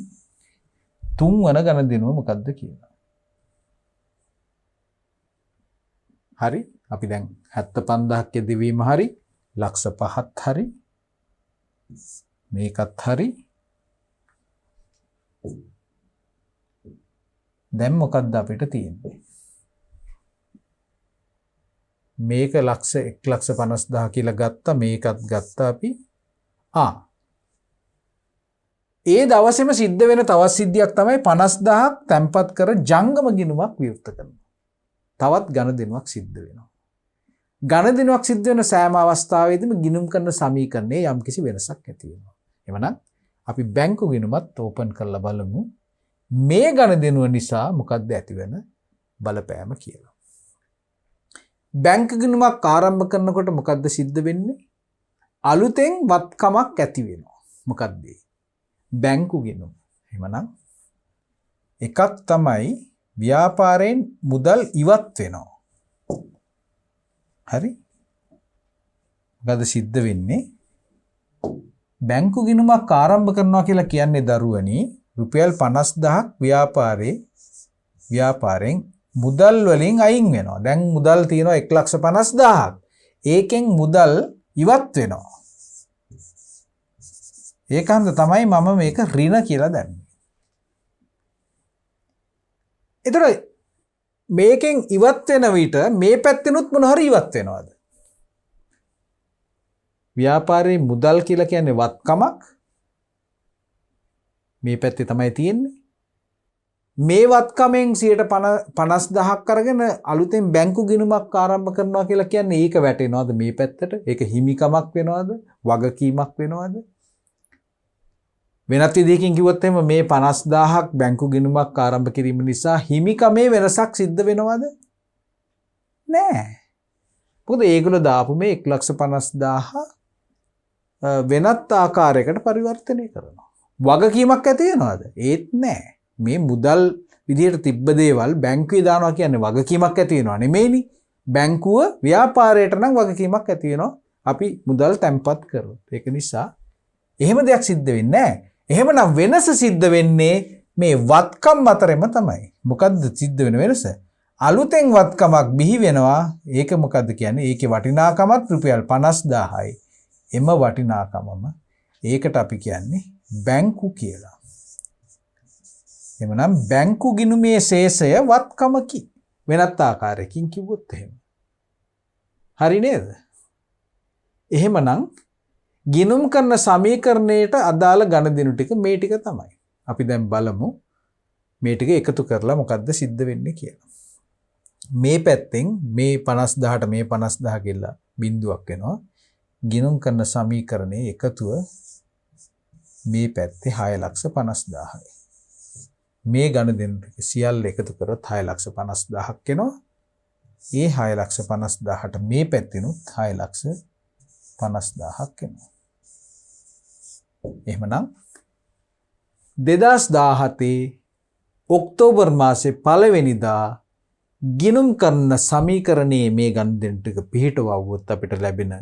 තුන්වන ගනුදෙනුව මොකද්ද කියලා. හරි, අපි දැන් 75000ක් යෙදවීම හරි, ලක්ෂ 5ත් හරි, මේකත් හරි. දැන් මොකද්ද අපිට තියෙන්නේ? මේක ලක්ෂ 1,50,000 කියලා ගත්තා, මේකත් ගත්තා අපි. ඒ දවසේම සිද්ධ වෙන තවත් සිද්ධියක් තමයි 50,000ක් තැන්පත් කර ජංගම ගිණුමක් විවෘත කරනවා. තවත් ගනුදෙනුවක් සිද්ධ වෙනවා. ගනුදෙනුවක් සිද්ධ වෙන සෑම අවස්ථාවෙදීම ගිණුම් කරන සමීකරණයේ යම්කිසි වෙනසක් ඇති වෙනවා. එවනම් අපි බැංකු ගිණුමත් ඕපන් කරලා බලමු මේ ගනුදෙනුව නිසා මොකක්ද ඇතිවෙන බලපෑම කියලා. බැංක ගිණුමක් ආරම්භ කරනකොට මොකද්ද සිද්ධ වෙන්නේ? අලුතෙන් වත්කමක් ඇති වෙනවා. මොකක්ද? බැංකු ගිණුම. එහෙමනම් එකක් තමයි ව්‍යාපාරයෙන් මුදල් ඉවත් වෙනවා. හරි? මොකද සිද්ධ වෙන්නේ? බැංකු ගිණුමක් ආරම්භ කරනවා කියලා කියන්නේ දරුවනි රුපියල් 50000ක් ව්‍යාපාරයෙන් මුදල් වලින් අයින් වෙනවා. දැන් මුදල් තියෙනවා 1,50,000ක්. ඒකෙන් මුදල් ඉවත් වෙනවා. ඒකන්ද තමයි මම මේක ඍණ කියලා දැම්මේ. ඒතර මේකෙන් ඉවත් වෙන විට මේ පැත්තෙනුත් මොන හරි ඉවත් වෙනවද? ව්‍යාපාරයේ මුදල් කියලා කියන්නේ වත්කමක්. මේ පැත්තේ තමයි තියෙන්නේ. මේ වත්කමෙන් 50,000ක් අරගෙන අලුතෙන් බැංකු ගිණුමක් ආරම්භ කරනවා කියලා කියන්නේ ඒක වැටෙනවද මේ පැත්තට? ඒක හිමිකමක් වෙනවද? වගකීමක් වෙනවද? වෙනත් විදිහකින් කිව්වොත් එහෙම මේ 50,000ක් බැංකු ගිණුමක් ආරම්භ කිරීම නිසා හිමිකමේ වෙනසක් සිද්ධ වෙනවද? නෑ. මොකද ඒගොල්ලෝ දාපු මේ 1,50,000 වෙනත් ආකාරයකට පරිවර්තනය කරනවා. වගකීමක් ඇති වෙනවද? ඒත් නෑ. මේ මුදල් විදිහට තිබ්බ දේවල් බැංකුවේ දානවා කියන්නේ වගකීමක් ඇති වෙනවා නෙමෙයිනි. බැංකුව ව්‍යාපාරයට නම් වගකීමක් ඇති වෙනවා. අපි මුදල් තැන්පත් කරොත්. ඒක නිසා එහෙම දෙයක් සිද්ධ වෙන්නේ නෑ. එහෙමනම් වෙනස සිද්ධ වෙන්නේ මේ වත්කම් අතරෙම තමයි. මොකද්ද සිද්ධ වෙන වෙනස? අලුතෙන් වත්කමක් බිහි වෙනවා. ඒක මොකද්ද කියන්නේ? ඒකේ වටිනාකමත් රුපියල් 50,000යි. එම වටිනාකමම ඒකට අපි කියන්නේ බැංකු කියලා. එමනම් බැංකු ගිණුමේ ශේෂය වත්කමකි. වෙනත් ආකාරයකින් කිව්වොත් එහෙම. හරි නේද? එහෙමනම් ගිණුම් කරන සමීකරණයට අදාළ ගණදෙනු ටික මේ ටික තමයි. අපි දැන් බලමු මේ ටික එකතු කරලා මොකද්ද සිද්ධ වෙන්නේ කියලා. මේ පැත්තෙන් මේ 50,000ට මේ 50,000 කියලා බිඳුවක් වෙනවා. ගිණුම් කරන සමීකරණයේ එකතුව මේ පැත්තේ 6,50,000යි. මේ ගණදෙනු ටික සියල්ල එකතු කරොත් 6,50,000ක් එනවා. ඒ 6,50,000ට මේ පැත්තෙනුත් 6,50,000ක් එනවා. එහෙමනම් 2017 ඔක්තෝබර් මාසේ 1 වෙනිදා ගිණුම් කරන සමීකරණයේ මේ ගණදෙනු ටික පිළිටවුවොත් අපිට ලැබෙන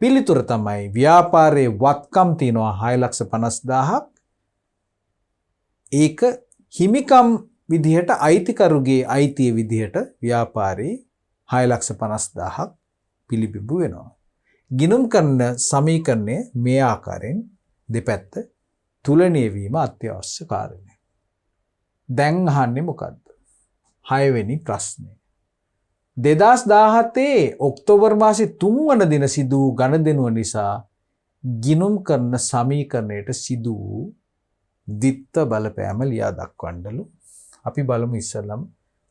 පිළිතුර තමයි ව්‍යාපාරයේ වත්කම් තියෙනවා 6,50,000ක්. ඒක හිමිකම් විදිහට අයිතිකරුගේ අයිතිය විදිහට ව්‍යාපාරයේ 6,50,000ක් පිළිබිඹු වෙනවා. ගිණුම් කරන සමීකරණය මේ ආකාරයෙන් දෙපැත්ත තුලණය වීම අත්‍යවශ්‍ය කාරණය. දැන් අහන්නේ මොකද්ද? 6 වෙනි ප්‍රශ්නය. 2017 ඔක්තෝබර් මාසේ 3 වන දින සිදු වූ ගණදෙනුව නිසා ගිණුම් කරන සමීකරණයට සිදු වූ ද්විත්ව බලපෑම ලියා දක්වන්නලු. අපි බලමු ඉස්සෙල්ලම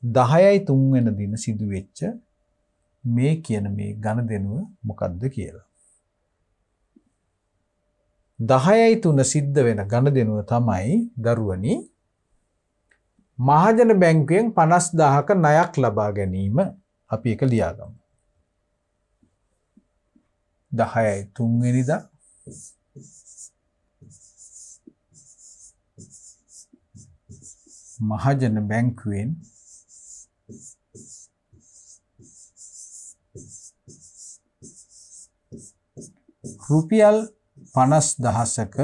10යි 3 වෙනි දින සිදු වෙච්ච මේ කියන මේ ගණදෙනුව මොකක්ද කියලා. 10යි 3 සිද්ධ වෙන ගණදෙනුව තමයි දරුවනි මහජන බැංකුවෙන් 50,000ක ණයක් ලබා ගැනීම. අපි ඒක ලියාගමු. 10යි 3 වෙනිදා මහජන බැංකුවෙන් රුපියල් 50,000ක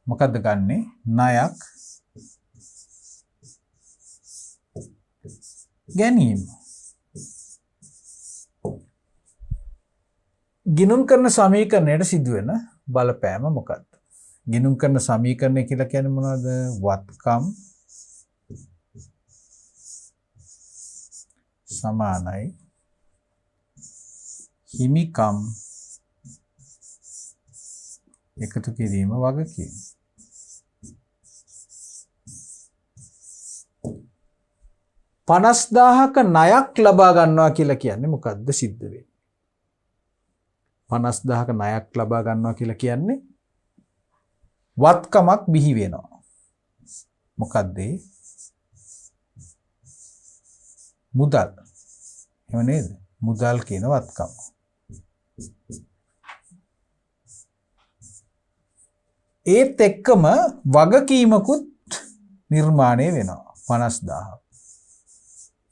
මොකද්ද ගන්නෙ? ණයක් ගැනීම. ගිණුම් කරන සමීකරණයට සිදුවෙන බලපෑම මොකක්ද? ගිණුම් කරන සමීකරණය කියලා කියන්නේ මොනවද? වත්කම් සමානයි හිමිකම් එකතු කිරීම වගකීම. $50,000ක ණයක් ලබා ගන්නවා කියලා කියන්නේ මොකද්ද සිද්ධ වෙන්නේ? 50,000ක ණයක් ලබා ගන්නවා කියලා කියන්නේ වත්කමක් බිහි වෙනවා. මොකද්ද? මුදල්. එහෙම නේද? මුදල් කියන වත්කම. ඒත් එක්කම වගකීමකුත් නිර්මාණය වෙනවා 50000.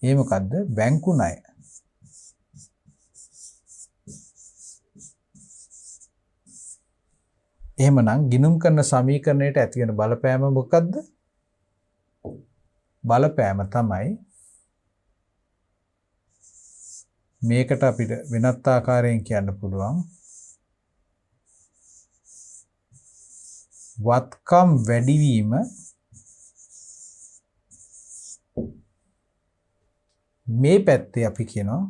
ඒ මොකද්ද? බැංකු ණය. එහෙමනම් ගිණුම් කරන සමීකරණයට ඇති වෙන බලපෑම මොකද්ද? බලපෑම තමයි මේකට අපිට වෙනත් ආකාරයෙන් කියන්න පුළුවන් වත්කම් වැඩිවීම මේ පැත්තේ අපි කියනවා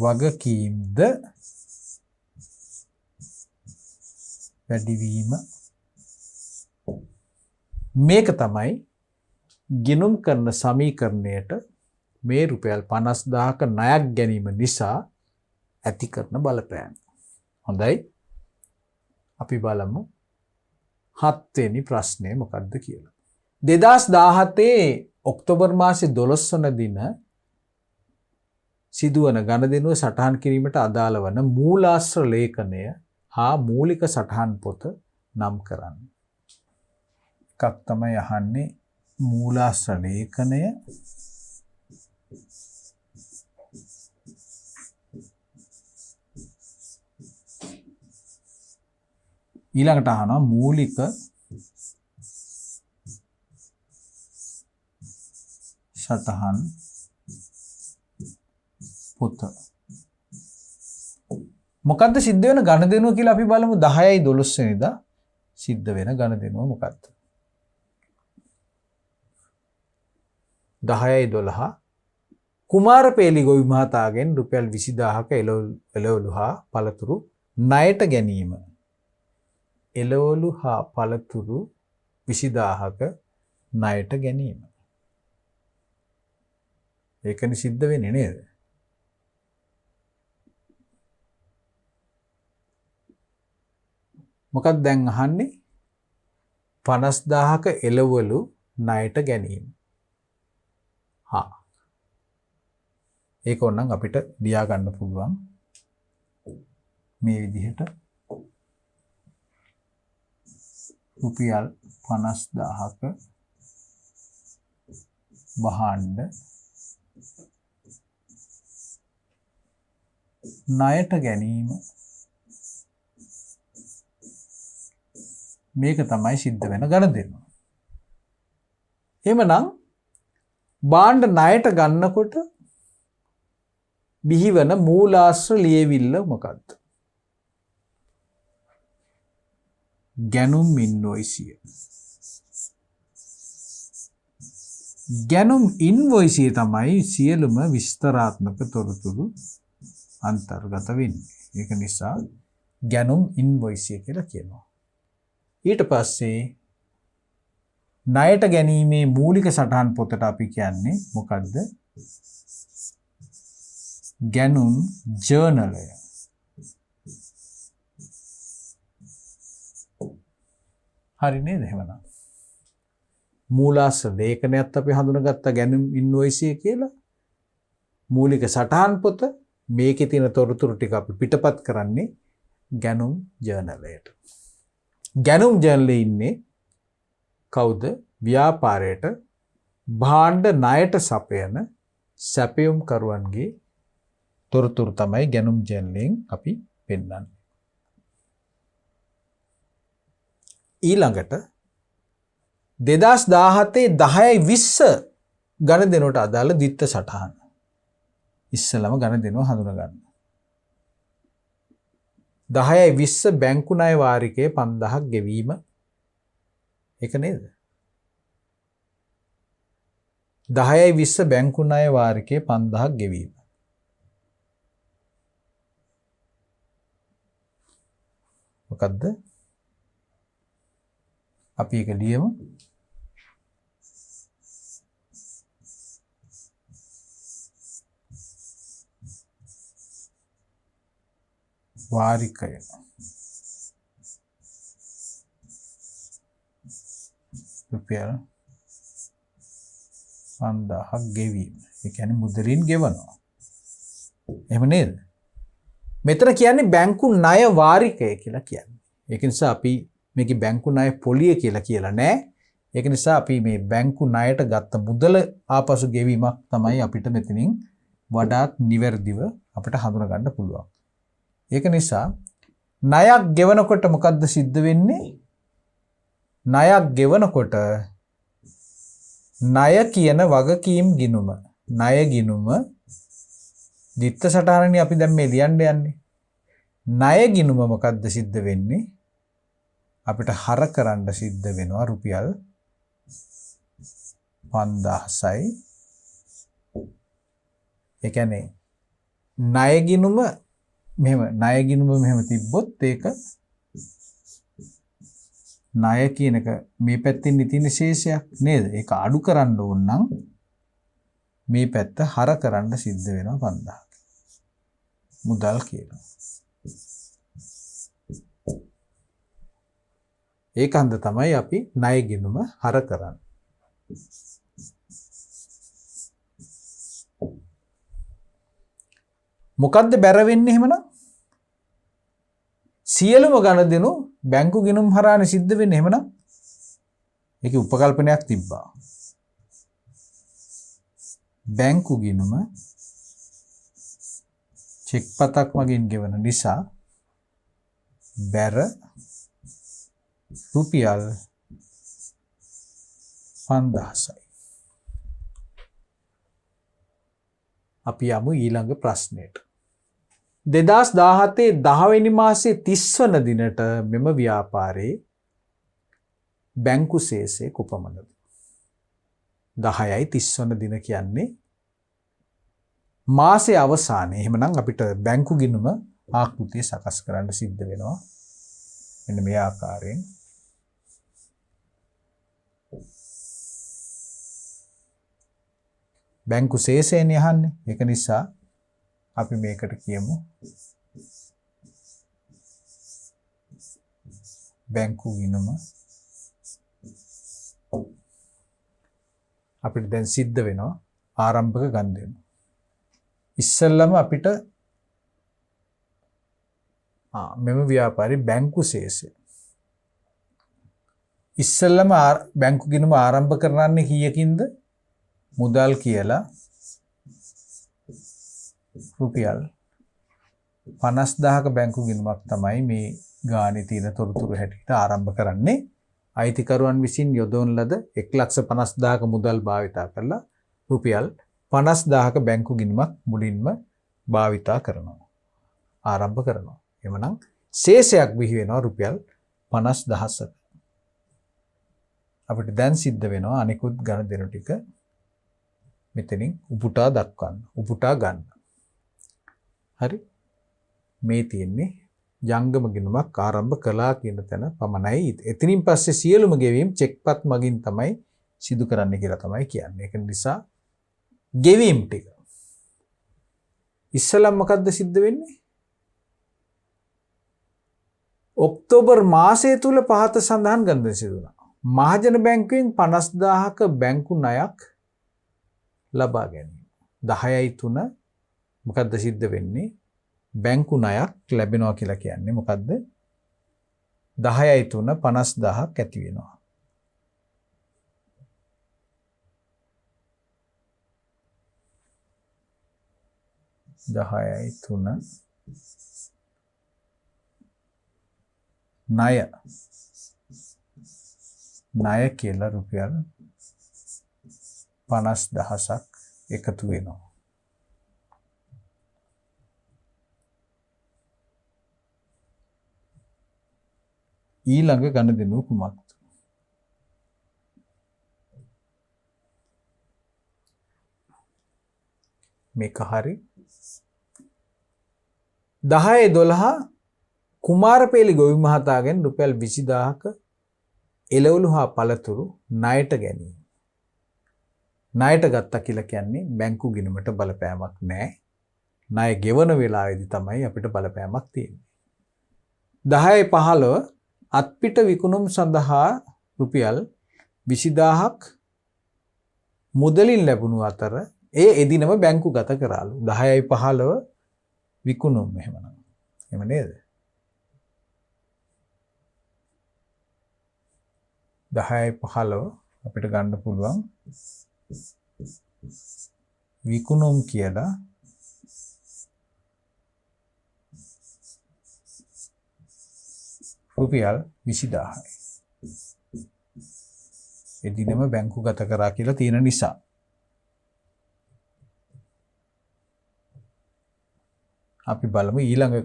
වගකීම්ද වැඩිවීම. මේක තමයි ගිණුම් කරන සමීකරණයට මේ රුපියල් 50000ක ණයක් ගැනීම නිසා ඇති කරන බලපෑම. හොඳයි. අපි බලමු 7 වෙනි ප්‍රශ්නය මොකක්ද කියලා. 2017 ඔක්තෝබර් මාසේ 12 වන දින සිදුවන ගණදෙනුව සටහන් කිරීමට අදාළ වන මූලාශ්‍ර ලේඛනය හා මූලික සටහන් පොත නම් කරන්න. එකක් තමයි අහන්නේ මූලාශ්‍ර ලේඛනය. ඊළඟට අහනවා මූලික සටහන් පොත. මොකද්ද සිද්ධ වෙන ගණදෙනුව කියලා අපි බලමු. 10යි 12 වෙනිදා සිද්ධ වෙන ගණදෙනුව මොකද්ද? 10යි 12 කුමාරපේලි ගොවි මහතාගෙන් රුපියල් 20000ක එළවලු හා පළතුරු ණයට ගැනීම. එළවලු හා පළතුරු 20000ක ණයට ගැනීම. ඒකනේ සිද්ධ වෙන්නේ නේද? මොකක්ද දැන් අහන්නේ? 50000ක එළවලු ණයට ගැනීම. හා ඒක ඕනනම් අපිට ලියා ගන්න පුළුවන් මේ විදිහට රුපියල් 50000ක භාණ්ඩ ණයට ගැනීම. මේක තමයි සිද්ධ වෙන ගණදෙනුව. එහෙමනම් භාණ්ඩ ණයට ගන්නකොට බිහිවන මූලාශ්‍ර ලියවිල්ල මොකක්ද? ගැනුම් ඉන්වොයිසිය. ගැනුම් ඉන්වොයිසිය තමයි සියලුම විස්තරාත්මක තොරතුරු අන්තර්ගත වෙන්නේ. ඒක නිසා ගැනුම් ඉන්වොයිසිය කියලා කියනවා. ඊට පස්සේ ණයට ගැනීමේ මූලික සටහන් පොතට අපි කියන්නේ මොකද්ද? ගැනුම් ජර්නලය. හරි නේද? එහෙමනම් මූලාශ්‍ර ලේඛනයත් අපි හඳුනගත්ත ගැනුම් ඉන්වොයිසිය කියලා. මූලික සටහන් පොත මේකේ තියෙන තොරතුරු ටික අපි පිටපත් කරන්නේ ගැනුම් ජර්නලයට. ගැනුම් ජර්නලේ ඉන්නේ කවුද? ව්‍යාපාරයට භාණ්ඩ ණයට සපයන සැපයුම් කරුවන්ගේ තොරතුරු තමයි ගැනුම් ජර්නලෙන් අපි පෙන්නන්නේ. ඊළඟට 2017 10යි 20 ගණදෙනුවට අදාළ ද්විත්ව සටහන. ඉස්සලම ගණදෙනුව හඳුනා ගන්න. 10යි 20 බැංකු ණය වාරිකයේ 5000ක් ගෙවීම. ඒක නේද? 10යි 20 බැංකු ණය වාරිකයේ 5000ක් ගෙවීම. මොකද්ද? අපි ඒක ලියමු. වාරිකය රුපියල් 5000ක් ගෙවීම. ඒ කියන්නේ මුදලින් ගෙවනවා. එහෙම නේද? මෙතන කියන්නේ බැංකු ණය වාරිකය කියලා කියන්නේ. ඒක නිසා අපි මේකේ බැංකු ණය පොලිය කියලා නෑ. ඒක නිසා අපි මේ බැංකු ණයට ගත්ත මුදල ආපසු ගෙවීමක් තමයි අපිට මෙතනින් වඩාත් නිවැරදිව අපිට හඳුනා ගන්න පුළුවන්. ඒක නිසා ණයක් ගෙවනකොට මොකද්ද සිද්ධ වෙන්නේ? ණයක් ගෙවනකොට ණය කියන වගකීම් ගිණුම ණය ගිණුම දිත්ත සටහනනේ අපි දැන් මේ ලියන්න යන්නේ. ණය ගිණුම මොකද්ද සිද්ධ වෙන්නේ? අපිට හර කරන්න සිද්ධ වෙනවා රුපියල් 5000යි. ඒ කියන්නේ ණය ගිණුම මෙහෙම තිබ්බොත් ඒක ණය කියන එක මේ පැත්තෙන් තියෙන ශේෂයක් නේද? ඒක අඩු කරන්න ඕන නම් මේ පැත්ත හර කරන්න සිද්ධ වෙනවා 5000. මුදල් කියලා. ඒකන්ද තමයි අපි ණය ගිණුම හර කරන්නේ. මොකද්ද බැර වෙන්නේ එහෙමනම්? සියලුම ගණදෙනු බැංකු ගිණුම් හරහානේ සිද්ධ වෙන්නේ එහෙමනම්. ඒකේ උපකල්පනයක් තිබ්බා. බැංකු ගිණුම චෙක් පතක් මගින් ගෙවන නිසා බැර රුපියල් 5000යි. අපි යමු ඊළඟ ප්‍රශ්නෙට. 2017 10 වෙනි මාසයේ 30 වන දිනට මෙම ව්‍යාපාරයේ බැංකු ශේෂය කොපමණද? 10යි 30 වන දින කියන්නේ මාසයේ අවසානයේ. එහෙමනම් අපිට බැංකු ගිණුම ආකෘතිය සකස් කරන්න සිද්ධ වෙනවා. මෙන්න මේ ආකාරයෙන්. බැංකු ශේෂයනේ අහන්නේ. ඒක නිසා අපි මේකට කියමු බැංකු ගිණුම. අපිට දැන් සිද්ධ වෙනවා ආරම්භක ගණන්. ඉස්සෙල්ලම අපිට මෙම ව්‍යාපාරේ බැංකු ශේෂය. ඉස්සෙල්ලම බැංකු ගිණුම ආරම්භ කරන්නේ කීයකින්ද? මුදල් කියලා රුපියල් 50000ක බැංකු ගිණුමක් තමයි මේ ගානේ තියෙන තොරතුරු හැටියට ආරම්භ කරන්නේ. අයිතිකරුවන් විසින් යොදවන ලද 1,50,000ක මුදල් භාවිතා කරලා රුපියල් 50000ක බැංකු ගිණුමක් මුලින්ම භාවිතා කරනවා. ආරම්භ කරනවා. එමනම් ශේෂයක් බිහි වෙනවා රුපියල් 50000ක. අපිට දැන් සිද්ධ වෙනවා අනිකුත් ගණදෙනු ටික මෙතනින් උපුටා දක්වන්න. උපුටා ගන්න. හරි. මේ තියෙන්නේ ජංගම ගිණුමක් ආරම්භ කළා කියන තැන පමණයි. එතනින් පස්සේ සියලුම ගෙවීම් චෙක්පත් මගින් තමයි සිදු කරන්න කියලා තමයි කියන්නේ. ඒක නිසා ගෙවීම් ටික ඉස්සලම් මොකද්ද සිද්ධ වෙන්නේ? ඔක්තෝබර් මාසය තුල පහත සඳහන් ගණන් සිදු වුණා. මහජන බැංකුවෙන් 50000ක බැංකු ණයක් ලබා ගැනීම. 10යි 3 මොකද්ද සිද්ධ වෙන්නේ? බැංකු ණයක් ලැබෙනවා කියලා කියන්නේ මොකද්ද? 10යි 3 50000ක් ඇති වෙනවා. දහයයි 3 ණය කියලා රුපියල් 50000ක් එකතු වෙනවා. ඊළඟ ගණදෙනුව කුමක්ද? මේක හරි. 10/12 කුමාරපේලි ගොවි මහතාගෙන් රුපියල් 20000ක එළවලු හා පළතුරු ණයට ගැනීම. ණයට ගත්තා කියලා කියන්නේ බැංකු ගිණුමට බලපෑමක් නැහැ. ණය ගෙවන වෙලාවේදී තමයි අපිට බලපෑමක් තියෙන්නේ. 10/15 අත්පිට විකුණුම් සඳහා රුපියල් 20000ක් මුදලින් ලැබුණු අතර ඒ එදිනම බැංකුගත කරාලු. 10/15 විකුණුම් එහෙමනම් එහෙම නේද? 10යි 15 අපිට ගන්න පුළුවන් විකුණුම් කියලා රුපියල් 20000යි. එදිනම බැංකුගත කරා කියලා තියෙන නිසා. අපි බලමු ඊළඟ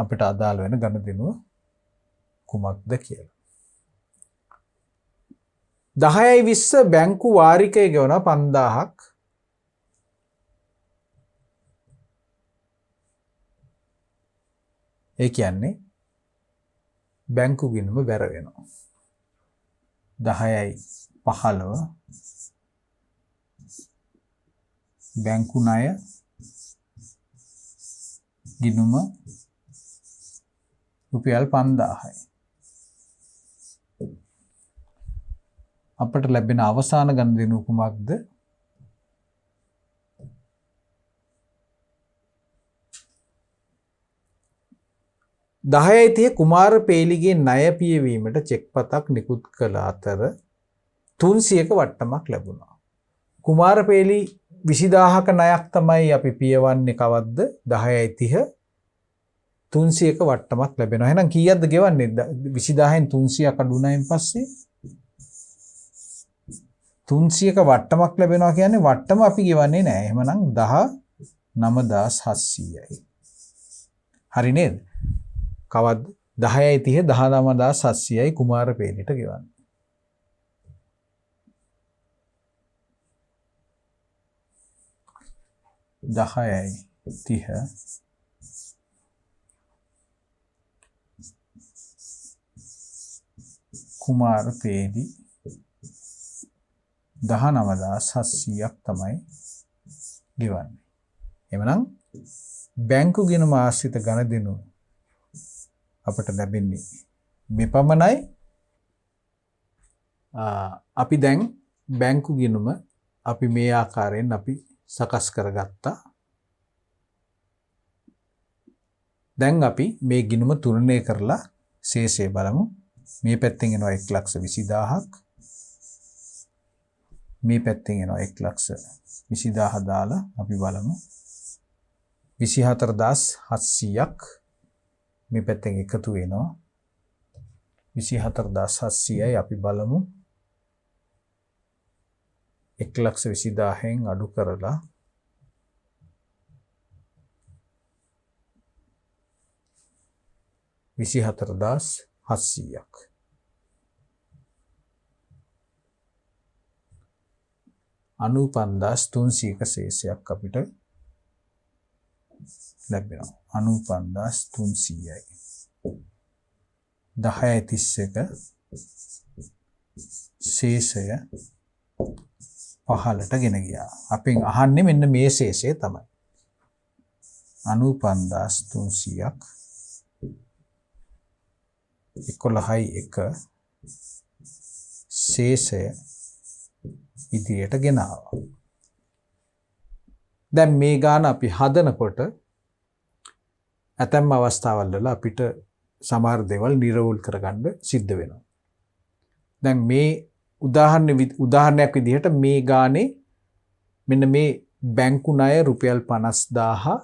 අපිට අදාළ වෙන ගණදෙනුව කුමක්ද කියලා. 10යි 20 බැංකු වාරිකය ගෙවන 5000ක්. ඒ කියන්නේ බැංකු ගිණුම බැර වෙනවා. 10යි 15 බැංකු ණය ගිණුම රුපියල් 5000යි. අපට ලැබෙන අවසාන ගණදෙනුව කුමක්ද? දහයයි 30 කුමාර පේලිගේ ණය පියවීමට චෙක් පතක් නිකුත් කළ අතර 300ක වට්ටමක් ලැබුණා. කුමාර පේලි 20000ක ණයක් තමයි අපි පියවන්නේ කවද්ද? 10යි 30 300ක වට්ටමක් ලැබෙනවා. එහෙනම් කීයක්ද ගෙවන්නේ? 20000න් 300ක් අඩු වුණායින් පස්සේ 300ක වට්ටමක් ලැබෙනවා කියන්නේ වට්ටම අපි ගෙවන්නේ නැහැ. එහෙමනම් 19700යි. හරි නේද? කවද්ද? 10යි 30 19700යි කුමාර පේලිට ගෙවන්නේ. දහයයි 30 කුමාර පේලි 19700ක් තමයි ගෙවන්නේ. එමනම් බැංකු ගිණුම ආශ්‍රිත ගණදෙනුව අපට ලැබෙන්නේ මෙපමණයි. අපි දැන් බැංකු ගිණුම අපි මේ ආකාරයෙන් අපි සකස් කරගත්තා. දැන් අපි මේ ගිණුම තුලනය කරලා ශේෂය බලමු. මේ පැත්තෙන් එනවා 1,20,000ක්. මේ පැත්තෙන් එනවා 1,20,000 දාලා අපි බලමු 24,700ක් මේ පැත්තෙන් එකතු වෙනවා 24,700යි. අපි බලමු 1,20,000න් අඩු කරලා 24,700ක්. අනු 5,300ක ශේෂයක් අපිට ලැබෙනවා. 95,300යි. 10යි 31 ශේෂය පහළට ගෙන ගියා. අපෙන් අහන්නේ මෙන්න මේ ශේෂය තමයි. 95,300ක් 11යි 1 ශේෂය ඉදිරියට ගෙන ආවා. දැන් මේ ගාන අපි හදනකොට ඇතැම් අවස්ථාවල් වල අපිට සමහර දේවල් නිරවුල් කරගන්න සිද්ධ වෙනවා. දැන් මේ උදාහරණයක් විදිහට මේ ගානේ මෙන්න මේ බැංකු ණය රුපියල් 50,000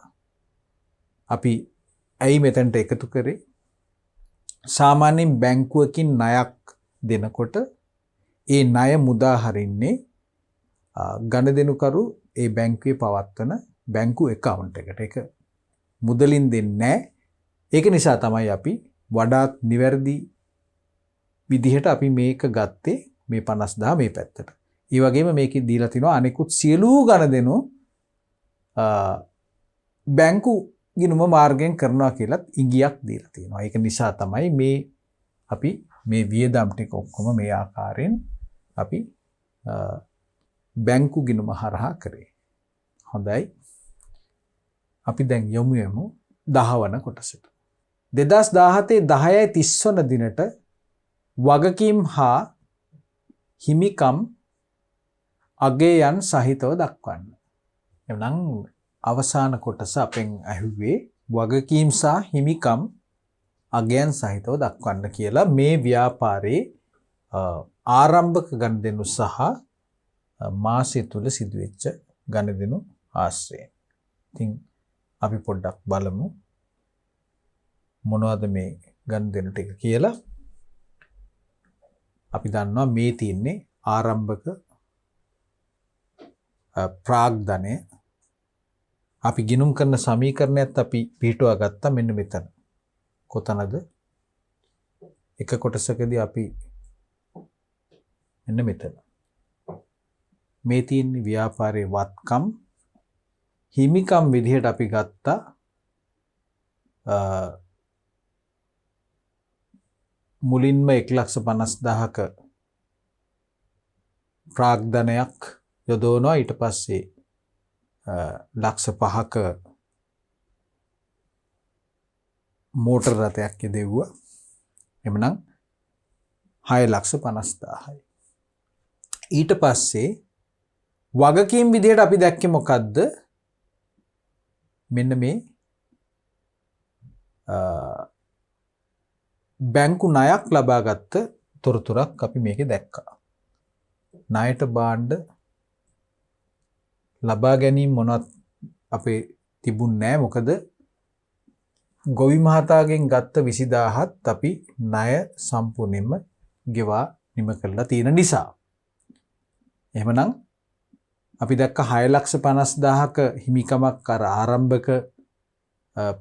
අපි ඇයි මෙතනට එකතු කරේ? සාමාන්‍යයෙන් බැංකුවකින් ණයක් දෙනකොට ඒ ණය මුදා හරින්නේ ගණදෙනුකරු ඒ බැංකුවේ පවත්වන බැංකු account එකට. ඒක මුදලින් දෙන්නේ නැහැ. ඒක නිසා තමයි අපි වඩාත් නිවැරදි විදිහට අපි මේක ගත්තේ මේ 50,000 මේ පැත්තට. ඒ වගේම මේකේ දීලා තිනවා අනිකුත් සියලු ගණදෙනු බැංකු ගිණුම මාර්ගයෙන් කරනවා කියලා ඉඟියක් දීලා තියෙනවා. ඒක නිසා තමයි මේ අපි මේ වියදම් ටික ඔක්කොම මේ ආකාරයෙන් අපි බැංකු ගිණුම හරහා කරේ. හොඳයි. අපි දැන් යමු 10 වන කොටසට. 2017 10යි 30 වන දිනට වගකීම් හා හිමිකම් අගයන් සහිතව දක්වන්න. එනම් අවසාන කොටස අපෙන් ඇහුවේ වගකීම් සහ හිමිකම් අගයන් සහිතව දක්වන්න කියලා මේ ව්‍යාපාරයේ ආරම්භක ගනුදෙනු සහ මාසය තුල සිදුවෙච්ච ගනුදෙනු ආශ්‍රයෙන්. ඉතින් අපි පොඩ්ඩක් බලමු මොනවද මේ ගනුදෙනු ටික කියලා. අපි දන්නවා මේ තියෙන්නේ ආරම්භක ප්‍රාග්ධනය. අපි ගිණුම් කරන සමීකරණයත් අපි පිටුවා ගත්තා මෙන්න මෙතන. කොතනද? එක කොටසකදී අපි මෙන්න මෙතන. මේ තියෙන ව්‍යාපාරයේ වත්කම් හිමිකම් විදිහට අපි ගත්තා මුලින්ම 1,50,000ක ප්‍රාග්ධනයක් යොදවනවා. ඊට පස්සේ 5,00,000ක මෝටර රථයක් යදෙව්වා. එමනම් 6,50,000යි. ඊට පස්සේ වගකීම් විදිහට අපි දැක්කේ මොකද්ද? මෙන්න මේ බැංකු ණයක් ලබාගත්ත තොරතුරක් අපි මේකේ දැක්කා. ණයට භාණ්ඩ ලබා ගැනීම මොනවත් අපේ තිබුණේ නැහැ. මොකද ගොවි මහතාගෙන් ගත්ත 20,000ත් අපි ණය සම්පූර්ණයෙන්ම ගෙවා නිම කරලා තියෙන නිසා. එහෙමනම් අපි දැක්ක 6,50,000ක හිමිකමක් අර ආරම්භක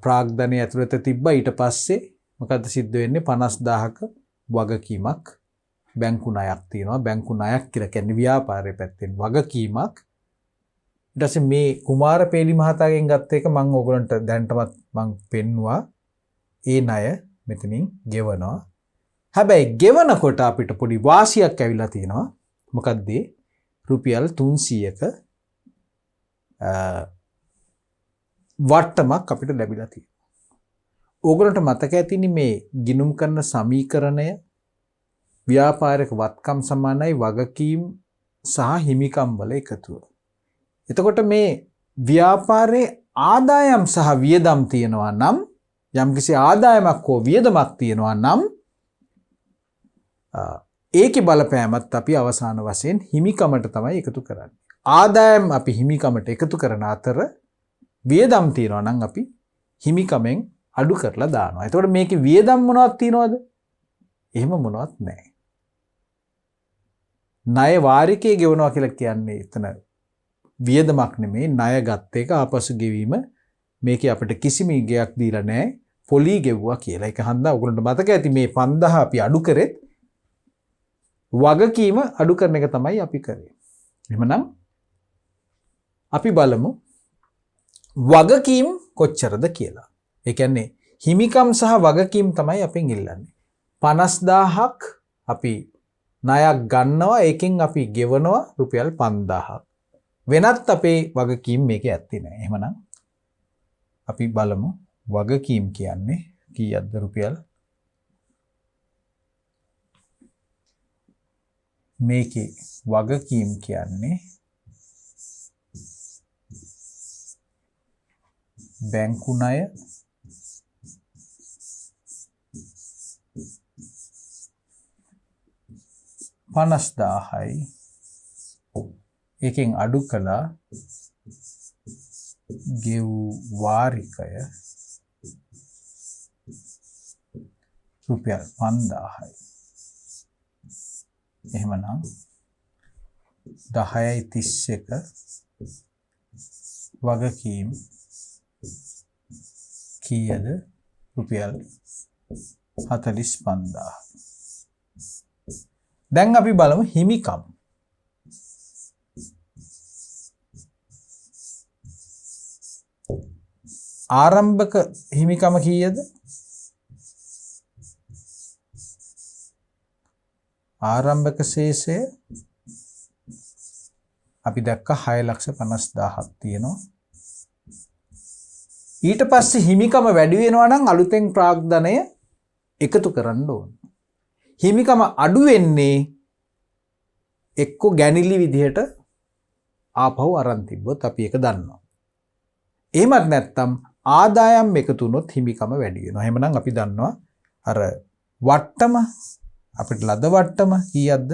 ප්‍රාග්ධනය ඇතුළත තිබ්බා. ඊට පස්සේ මොකද්ද සිද්ධ වෙන්නේ? 50,000ක වගකීමක් බැංකු ණයක් තියෙනවා. බැංකු ණයක් කියලා කියන්නේ ව්‍යාපාරයේ පැත්තෙන් වගකීමක්. ඊට පස්සේ මේ කුමාර පේලි මහතාගෙන් ගත්ත එක මම ඕගලන්ට දැනටමත් මම පෙන්නුවා. ඒ ණය මෙතනින් ගෙවනවා. හැබැයි ගෙවනකොට අපිට පොඩි වාසියක් ඇවිල්ලා තියෙනවා. මොකද්ද? රුපියල් 300ක වට්ටමක් අපිට ලැබිලා තියෙනවා. ඕගලන්ට මතක ඇතිනේ මේ ගිණුම් කරන සමීකරණය ව්‍යාපාරික වත්කම් සමානයි වගකීම් සහ හිමිකම් වල එකතුව. එතකොට මේ ව්‍යාපාරයේ ආදායම් සහ වියදම් තියෙනවා නම් යම්කිසි ආදායමක් හෝ වියදමක් තියෙනවා නම් ඒකේ බලපෑමත් අපි අවසාන වශයෙන් හිමිකමට තමයි එකතු කරන්නේ. ආදායම් අපි හිමිකමට එකතු කරන අතර වියදම් තියෙනවා නම් අපි හිමිකමෙන් අඩු කරලා දානවා. එතකොට මේකේ වියදම් මොනවද තියනවද? එහෙම මොනවත් නැහැ. ණය වාරිකයේ ගෙවනවා කියලා කියන්නේ එතන වියදමක් නෙමෙයි, ණය ගත්ත එක ආපසු ගෙවීම. මේකේ අපිට කිසිම ඉගයක් දීලා නැහැ. පොලි ගෙවුවා කියලා. ඒක හන්දා ඔයගොල්ලන්ට මතක ඇති මේ 5,000 අපි අඩු කරෙත් වගකීම අඩු කරන එක තමයි අපි කරේ. එහෙමනම් අපි බලමු වගකීම් කොච්චරද කියලා. ඒ කියන්නේ හිමිකම් සහ වගකීම් තමයි අපෙන් ඉල්ලන්නේ. 50,000ක් අපි ණයක් ගන්නවා, ඒකෙන් අපි ගෙවනවා රුපියල් 5,000ක්. වෙනත් අපේ වගකීම් මේකේ ඇත්තේ නැහැ. එහෙමනම් අපි බලමු වගකීම් කියන්නේ කීයක්ද රුපියල්? මේකේ වගකීම් කියන්නේ බැංකු ණය $50,000යි. එකෙන් අඩු කළා ගෙව් වාරිකය රුපියල් 5,000යි. එහෙමනම් 10.31 වගකීම් කීයද? රුපියල් 45,000. දැන් අපි බලමු හිමිකම්. ආරම්භක හිමිකම කීයද? ආරම්භක ශේෂය අපි දැක්ක 6,50,000ක් තියෙනවා. ඊට පස්සේ හිමිකම වැඩි වෙනවා නම් අලුතෙන් ප්‍රාග්ධනය එකතු කරන්න ඕන. හිමිකම අඩු වෙන්නේ එක්ක ගැනිලි විදිහට ආපහු අරන් තිබ්බොත් අපි ඒක දන්නවා. එහෙමත් නැත්නම් ආදායම් එකතු වුණොත් හිමිකම වැඩි වෙනවා. එහෙමනම් අපි දන්නවා අර වට්ටම අපිට ලද වට්ටම කීයක්ද?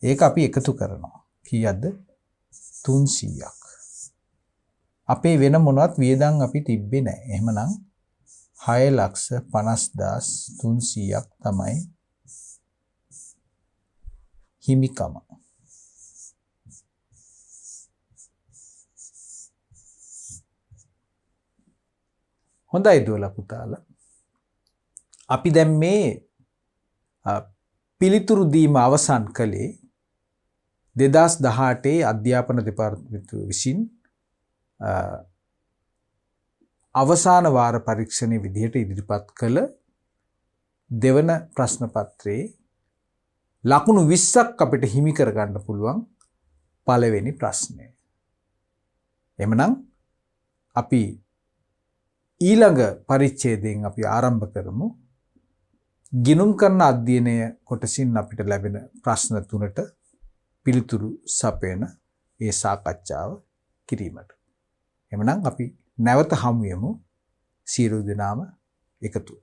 ඒක අපි එකතු කරනවා. කීයක්ද? 300ක්. අපේ වෙන මොනවත් වියදම් අපි තිබ්බේ නැහැ. එහෙමනම් 6,50,300ක් තමයි හිමිකම. හොඳයි දුවලා පුතාලා. අපි දැන් මේ පිළිතුරු දීම අවසන් කළේ 2018 අධ්‍යාපන දෙපාර්තමේන්තුව විසින් අවසාන වාර පරීක්ෂණයේ විදිහට ඉදිරිපත් කළ දෙවන ප්‍රශ්න පත්‍රයේ ලකුණු 20ක් අපිට හිමි කරගන්න පුළුවන් පළවෙනි ප්‍රශ්නය. එhmenan අපි ඊළඟ පරිච්ඡේදයෙන් අපි ආරම්භ කරමු. ගිණුම් කරන අධ්‍යයනය කොටසින් අපිට ලැබෙන ප්‍රශ්න තුනට පිළිතුරු සපයන ඒ සාකච්ඡාව කිරීමට. එhmenan අපි නැවත හමු වෙමු. සියලු දෙනාම එකතු